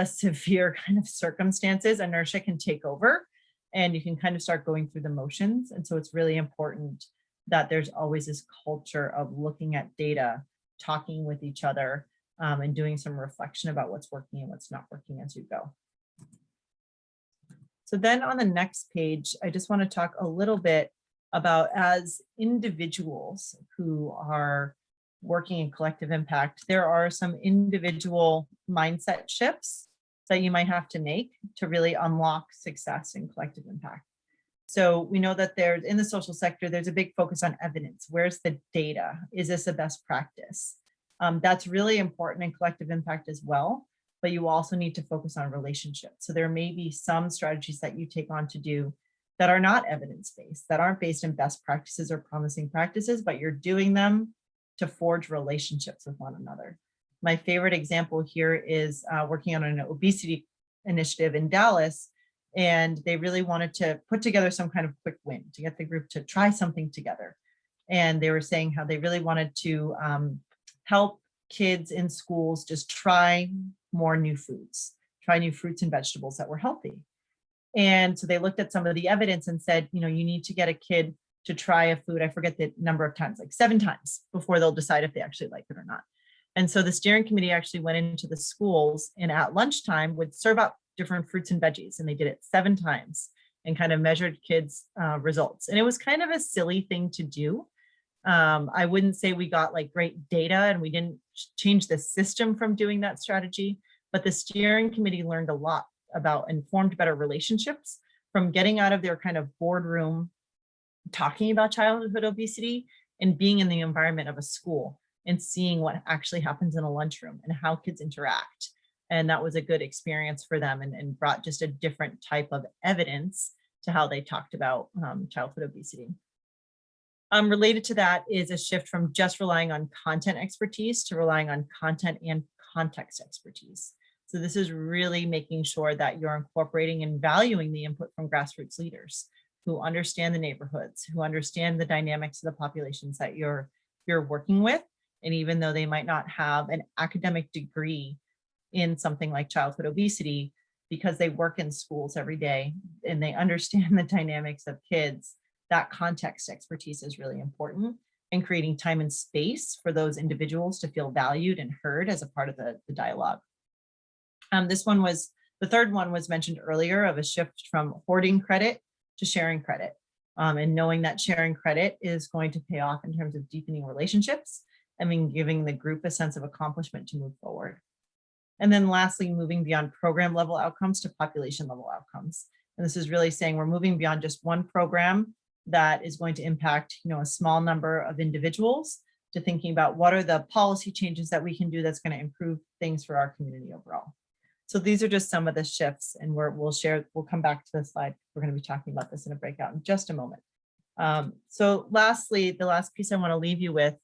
severe kind of circumstances, inertia can take over and you can kind of start going through the motions. And so it's really important that there's always this culture of looking at data, talking with each other, and doing some reflection about what's working and what's not working as you go. So then on the next page, I just want to talk a little bit about, as individuals who are working in collective impact, there are some individual mindset shifts that you might have to make to really unlock success in collective impact. So we know that there's, in the social sector, there's a big focus on evidence. Where's the data? Is this a best practice? That's really important in collective impact as well, but you also need to focus on relationships. So there may be some strategies that you take on to do that are not evidence-based, that aren't based in best practices or promising practices, but you're doing them to forge relationships with one another. My favorite example here is working on an obesity initiative in Dallas, and they really wanted to put together some kind of quick win to get the group to try something together. And they were saying how they really wanted to help kids in schools just try more new foods, try new fruits and vegetables that were healthy. And so they looked at some of the evidence and said, you need to get a kid to try a food, I forget the number of times, like 7 times before they'll decide if they actually like it or not. And so the steering committee actually went into the schools and at lunchtime would serve up different fruits and veggies. And they did it 7 times and kind of measured kids' results. And it was kind of a silly thing to do. I wouldn't say we got like great data and we didn't change the system from doing that strategy, but the steering committee learned a lot about and formed better relationships from getting out of their kind of boardroom, talking about childhood obesity and being in the environment of a school and seeing what actually happens in a lunchroom and how kids interact. And that was a good experience for them and brought just a different type of evidence to how they talked about childhood obesity. Related to that is a shift from just relying on content expertise to relying on content and context expertise. So this is really making sure that you're incorporating and valuing the input from grassroots leaders who understand the neighborhoods, who understand the dynamics of the populations that you're working with. And even though they might not have an academic degree in something like childhood obesity, because they work in schools every day and they understand the dynamics of kids, that context expertise is really important in creating time and space for those individuals to feel valued and heard as a part of the dialogue. The third one was mentioned earlier, of a shift from hoarding credit to sharing credit, and knowing that sharing credit is going to pay off in terms of deepening relationships and giving the group a sense of accomplishment to move forward. And then lastly, moving beyond program level outcomes to population level outcomes. And this is really saying we're moving beyond just one program that is going to impact, a small number of individuals, to thinking about what are the policy changes that we can do that's going to improve things for our community overall. So these are just some of the shifts, and we'll come back to this slide. We're going to be talking about this in a breakout in just a moment. So lastly, the last piece I want to leave you with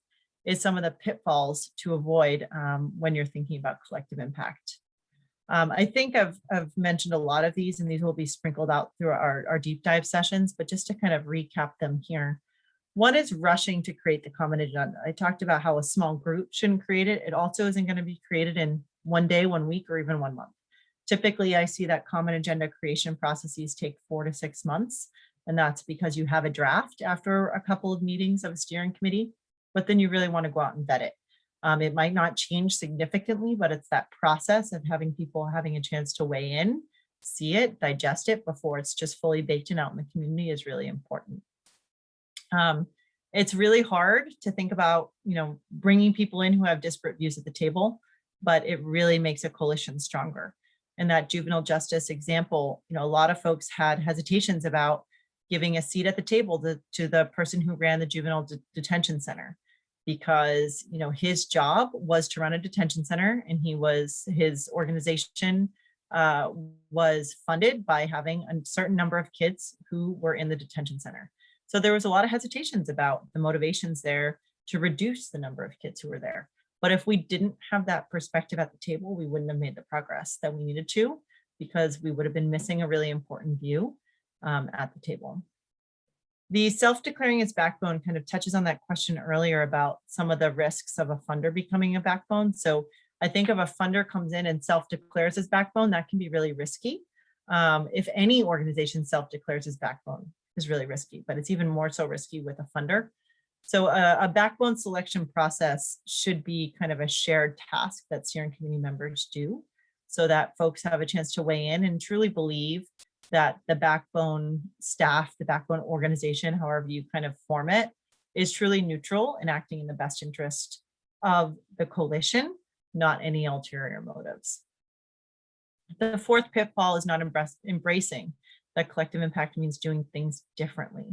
is some of the pitfalls to avoid when you're thinking about collective impact. I think I've mentioned a lot of these, and these will be sprinkled out through our deep dive sessions, but just to kind of recap them here. One is rushing to create the common agenda. I talked about how a small group shouldn't create it. It also isn't going to be created in one day, 1 week, or even 1 month. Typically, I see that common agenda creation processes take 4 to 6 months. And that's because you have a draft after a couple of meetings of a steering committee, but then you really want to go out and vet it. It might not change significantly, but it's that process of having people having a chance to weigh in, see it, digest it before it's just fully baked and out in the community is really important. It's really hard to think about, bringing people in who have disparate views at the table, but it really makes a coalition stronger. In that juvenile justice example, a lot of folks had hesitations about giving a seat at the table to the person who ran the juvenile detention center, because his job was to run a detention center, and his organization was funded by having a certain number of kids who were in the detention center. So there was a lot of hesitations about the motivations there to reduce the number of kids who were there. But if we didn't have that perspective at the table, we wouldn't have made the progress that we needed to, because we would have been missing a really important view at the table. The self-declaring its backbone kind of touches on that question earlier about some of the risks of a funder becoming a backbone. So I think if a funder comes in and self-declares as backbone, that can be really risky. If any organization self-declares as backbone is really risky, but it's even more so risky with a funder. So a backbone selection process should be kind of a shared task that steering committee members do, so that folks have a chance to weigh in and truly believe that the backbone staff, the backbone organization, however you kind of form it, is truly neutral and acting in the best interest of the coalition, not any ulterior motives. The fourth pitfall is not embracing that collective impact means doing things differently.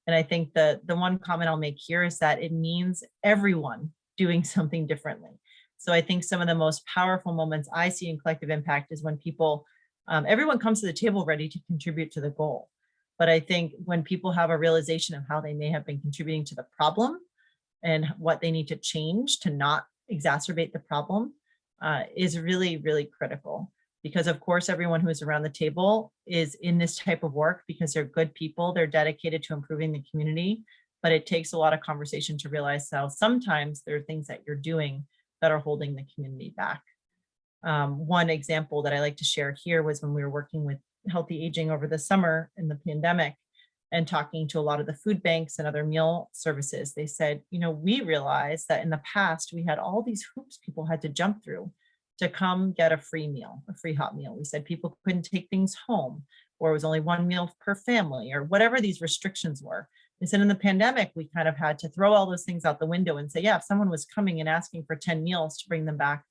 And I think the one comment I'll make here is that it means everyone doing something differently. So I think some of the most powerful moments I see in collective impact is when people, everyone comes to the table ready to contribute to the goal. But I think when people have a realization of how they may have been contributing to the problem and what they need to change to not exacerbate the problem is really, really critical. Because of course, everyone who is around the table is in this type of work because they're good people, they're dedicated to improving the community, but it takes a lot of conversation to realize how sometimes there are things that you're doing that are holding the community back. One example that I like to share here was when we were working with healthy aging over the summer in the pandemic and talking to a lot of the food banks and other meal services. They said, you know, we realized that in the past we had all these hoops people had to jump through to come get a free meal, a free hot meal. We said people couldn't take things home, or it was only one meal per family, or whatever these restrictions were. They said in the pandemic, we kind of had to throw all those things out the window and say, yeah, if someone was coming and asking for 10 meals to bring them back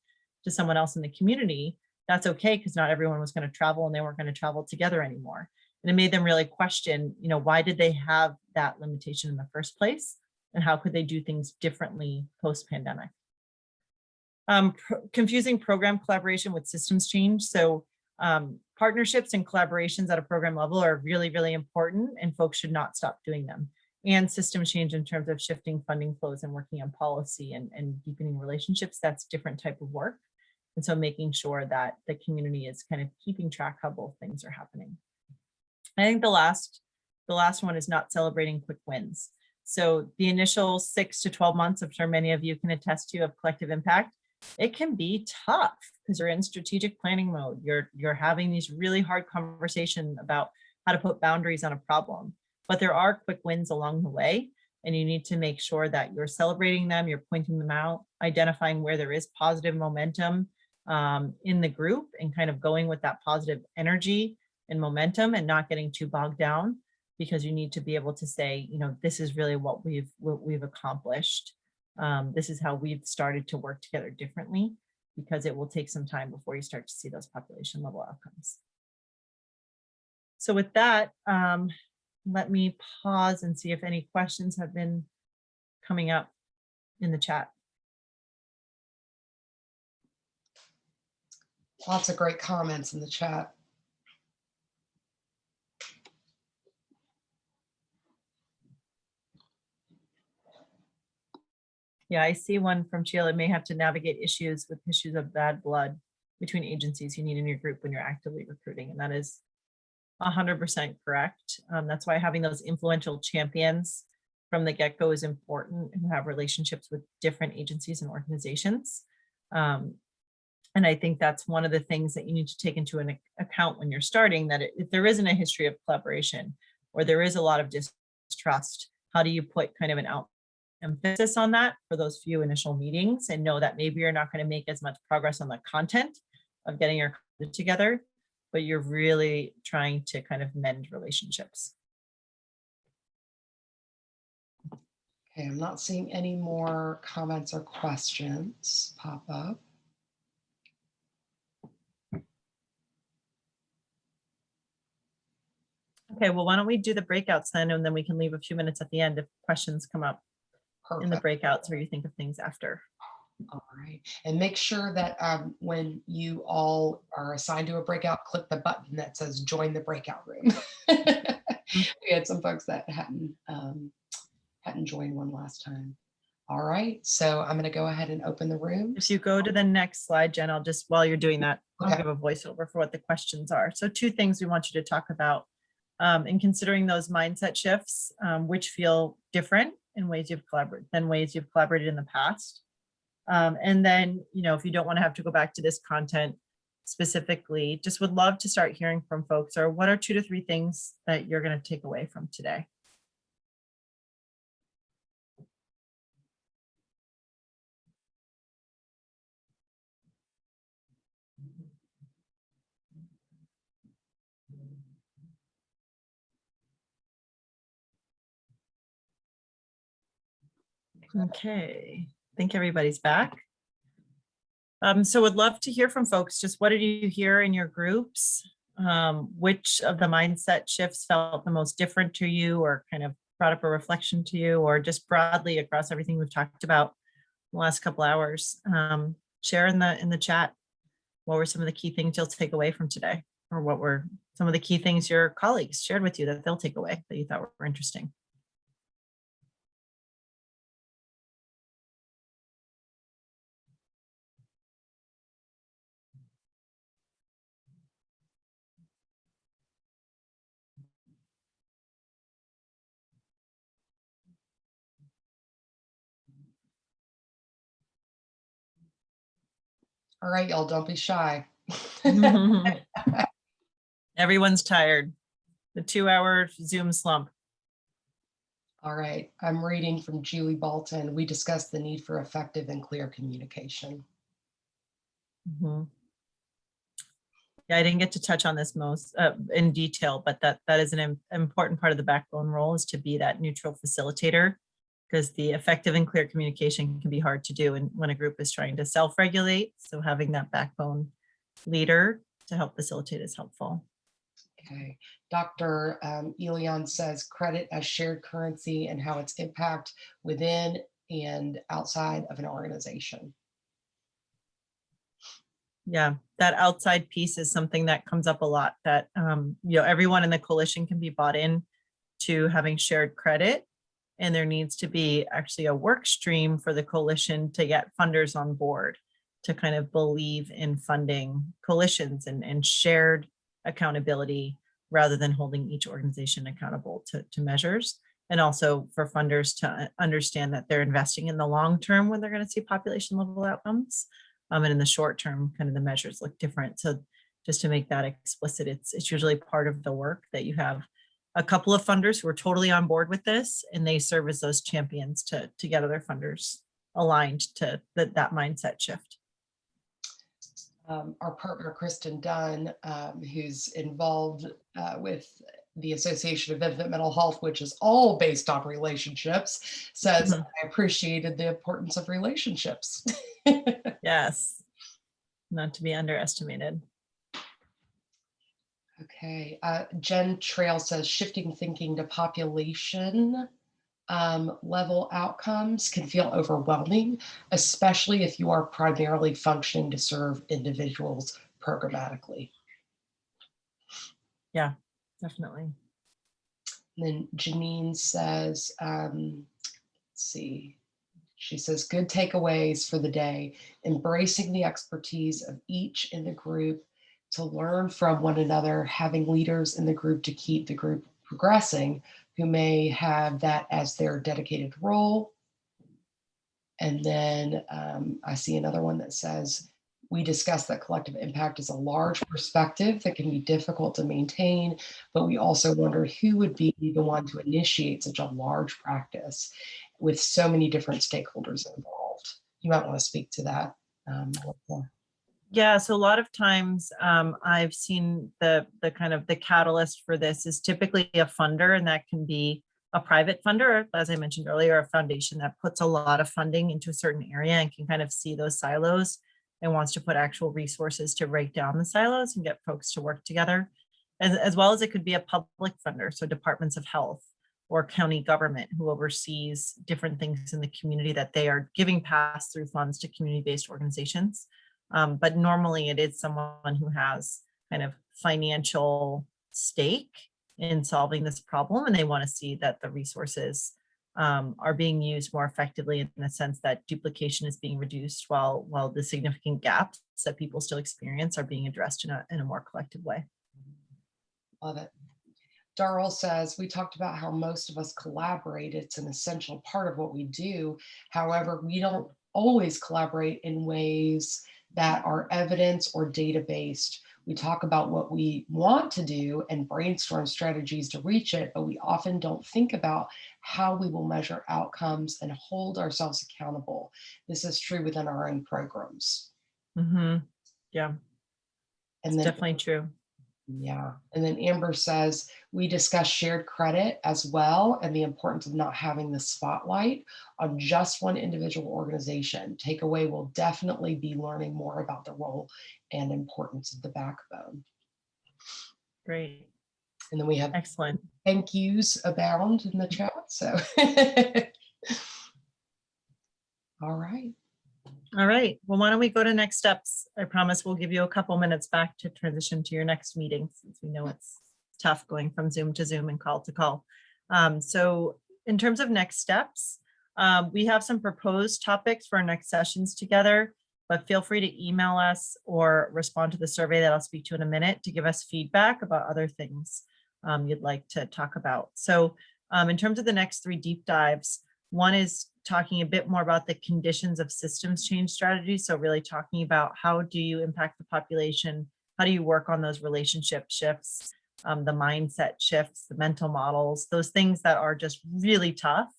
to someone else in the community, that's okay, because not everyone was going to travel and they weren't going to travel together anymore. And it made them really question, you know, why did they have that limitation in the first place? And how could they do things differently post-pandemic? Confusing program collaboration with systems change. So partnerships and collaborations at a program level are really, really important, and folks should not stop doing them. And system change in terms of shifting funding flows and working on policy and deepening relationships, that's different type of work. And so making sure that the community is kind of keeping track how both things are happening. I think the last one is not celebrating quick wins. So the initial 6 to 12 months, I'm sure many of you can attest to, of collective impact, it can be tough because you're in strategic planning mode. You're having these really hard conversations about how to put boundaries on a problem, but there are quick wins along the way, and you need to make sure that you're celebrating them, you're pointing them out, identifying where there is positive momentum in the group, and kind of going with that positive energy and momentum and not getting too bogged down, because you need to be able to say, you know, this is really what we've accomplished. This is how we've started to work together differently, because it will take some time before you start to see those population level outcomes. So with that, let me pause and see if any questions have been coming up in the chat. Lots of great comments in the chat. Yeah, I see one from Sheila. May have to navigate issues of bad blood between agencies you need in your group when you're actively recruiting. And that is 100% correct. That's why having those influential champions from the get-go is important, who have relationships with different agencies and organizations. And I think that's one of the things that you need to take into an account when you're starting, that if there isn't a history of collaboration, or there is a lot of distrust, how do you put kind of an emphasis on that for those few initial meetings, and know that maybe you're not going to make as much progress on the content of getting your content together, but you're really trying to kind of mend relationships. Okay, I'm not seeing any more comments or questions pop up. Okay, well, why don't we do the breakouts then, and then we can leave a few minutes at the end if questions come up. Perfect. In the breakouts, or you think of things after. All right, and make sure that when you all are assigned to a breakout, click the button that says join the breakout room. We had some folks that hadn't joined one last time. All right, so I'm going to go ahead and open the room. If you go to the next slide, Jen, I'll just, while you're doing that, I'll give a voiceover for what the questions are. So 2 things we want you to talk about in considering those mindset shifts, which feel different in ways you've collaborated in the past. And then, you know, if you don't want to have to go back to this content specifically, just would love to start hearing from folks, or what are 2 to 3 things that you're going to take away from today? Okay. think everybody's back. So would love to hear from folks. Just what did you hear in your groups? Which of the mindset shifts felt the most different to you, or kind of brought up a reflection to you, or just broadly across everything we've talked about the last couple hours? Share in the chat. What were some of the key things you'll take away from today? Or what were some of the key things your colleagues shared with you that they'll take away that you thought were interesting? All right, y'all, don't be shy. Everyone's tired. The 2-hour Zoom slump. All right, I'm reading from Julie Bolton. We discussed the need for effective and clear communication. Yeah, I didn't get to touch on this most in detail, but that is an important part of the backbone role, is to be that neutral facilitator, because the effective and clear communication can be hard to do and when a group is trying to self-regulate. So having that backbone leader to help facilitate is helpful. Okay, Dr. Elion says credit as shared currency and how its impact within and outside of an organization. Yeah, that outside piece is something that comes up a lot, that everyone in the coalition can be bought in to having shared credit, and there needs to be actually a work stream for the coalition to get funders on board to kind of believe in funding coalitions and shared accountability, rather than holding each organization accountable to measures. And also for funders to understand that they're investing in the long term when they're going to see population level outcomes. And in the short term, kind of the measures look different. So just to make that explicit, it's usually part of the work that you have a couple of funders who are totally on board with this, and they serve as those champions to get other funders aligned to that mindset shift. Our partner, Kristen Dunn, who's involved with the Association of Infant Mental Health, which is all based on relationships, says, I appreciated the importance of relationships. Yes, not to be underestimated. Okay, Jen Trail says shifting thinking to population level outcomes can feel overwhelming, especially if you are primarily functioning to serve individuals programmatically. Yeah, definitely. And then Janine says, let's see, she says, good takeaways for the day, embracing the expertise of each in the group to learn from one another, having leaders in the group to keep the group progressing who may have that as their dedicated role. And then I see another one that says, we discussed that collective impact is a large perspective that can be difficult to maintain, but we also wonder who would be the one to initiate such a large practice with so many different stakeholders involved. You might want to speak to that. Yeah, so a lot of times I've seen the kind of the catalyst for this is typically a funder, and that can be a private funder, as I mentioned earlier, a foundation that puts a lot of funding into a certain area and can kind of see those silos and wants to put actual resources to break down the silos and get folks to work together. As well as it could be a public funder, so departments of health or county government who oversees different things in the community that they are giving pass-through funds to community-based organizations. But normally it is someone who has kind of financial stake in solving this problem, and they want to see that the resources are being used more effectively, in the sense that duplication is being reduced while the significant gaps that people still experience are being addressed in a more collective way. Love it. Darrell says, we talked about how most of us collaborate. It's an essential part of what we do. However, we don't always collaborate in ways that are evidence or data-based. We talk about what we want to do and brainstorm strategies to reach it, but we often don't think about how we will measure outcomes and hold ourselves accountable. This is true within our own programs. Mm-hmm. Yeah, And it's then definitely true. Yeah. And then Amber says, we discussed shared credit as well and the importance of not having the spotlight on just one individual organization. Takeaway will definitely be learning more about the role and importance of the backbone. Great. And then we have Excellent. thank yous abound in the chat. So, all right. All right. Well, why don't we go to next steps? I promise we'll give you a couple minutes back to transition to your next meeting, since we know it's tough going from Zoom to Zoom and call to call. So in terms of next steps, we have some proposed topics for our next sessions together, but feel free to email us or respond to the survey that I'll speak to in a minute to give us feedback about other things you'd like to talk about. So in terms of the next 3 deep dives, one is talking a bit more about the conditions of systems change strategies. So really talking about how do you impact the population? How do you work on those relationship shifts, the mindset shifts, the mental models, those things that are just really tough,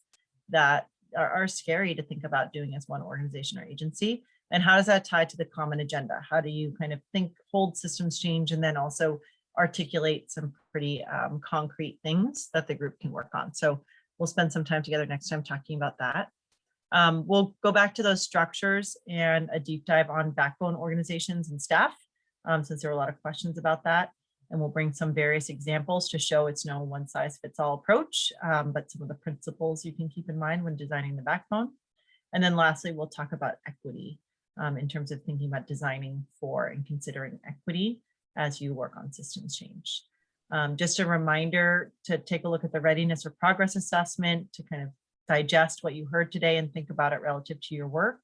that are scary to think about doing as one organization or agency. And how does that tie to the common agenda? How do you kind of hold systems change and then also articulate some pretty concrete things that the group can work on? So we'll spend some time together next time talking about that. We'll go back to those structures and a deep dive on backbone organizations and staff, since there were a lot of questions about that. And we'll bring some various examples to show it's no one size fits all approach, but some of the principles you can keep in mind when designing the backbone. And then lastly, we'll talk about equity in terms of thinking about designing for and considering equity as you work on systems change. Just a reminder to take a look at the readiness or progress assessment to kind of digest what you heard today and think about it relative to your work.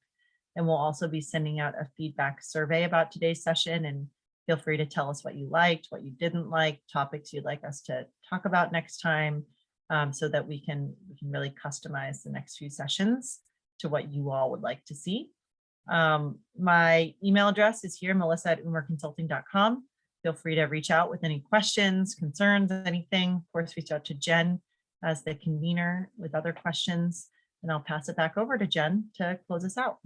And we'll also be sending out a feedback survey about today's session, and feel free to tell us what you liked, what you didn't like, topics you'd like us to talk about next time, so that we can really customize the next few sessions to what you all would like to see. My email address is here, melissa@oomerconsulting.com. Feel free to reach out with any questions, concerns, anything. Of course, reach out to Jen as the convener with other questions, and I'll pass it back over to Jen to close us out.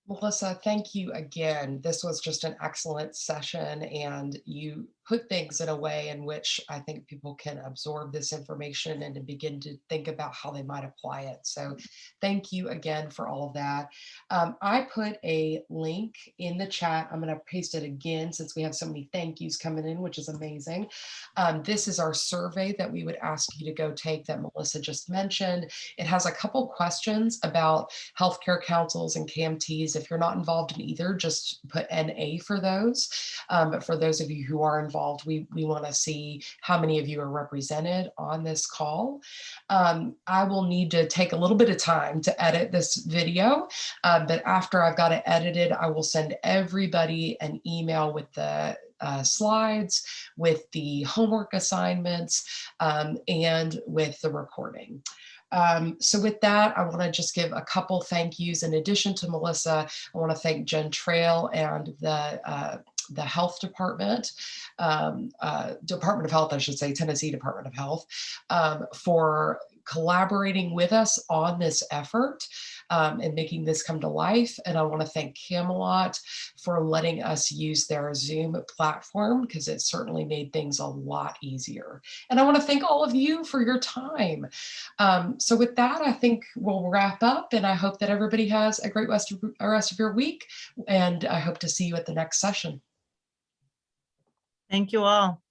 Melissa, thank you again. This was just an excellent session, and you put things in a way in which I think people can absorb this information and to begin to think about how they might apply it. So thank you again for all of that. I put a link in the chat. I'm going to paste it again since we have so many thank yous coming in, which is amazing. This is our survey that we would ask you to go take that Melissa just mentioned. It has a couple questions about healthcare councils and KMTs. If you're not involved in either, just put NA for those. But for those of you who are involved, we want to see how many of you are represented on this call. I will need to take a little bit of time to edit this video, but after I've got it edited, I will send everybody an email with the slides, with the homework assignments, and with the recording. So with that, I want to just give a couple thank yous. In addition to Melissa, I want to thank Jen Trail and the health department, Department of Health, I should say, Tennessee Department of Health, for collaborating with us on this effort and making this come to life. And I want to thank Camelot for letting us use their Zoom platform, because it certainly made things a lot easier. And I want to thank all of you for your time. So with that, I think we'll wrap up, and I hope that everybody has a great rest of your week, and I hope to see you at the next session. Thank you all.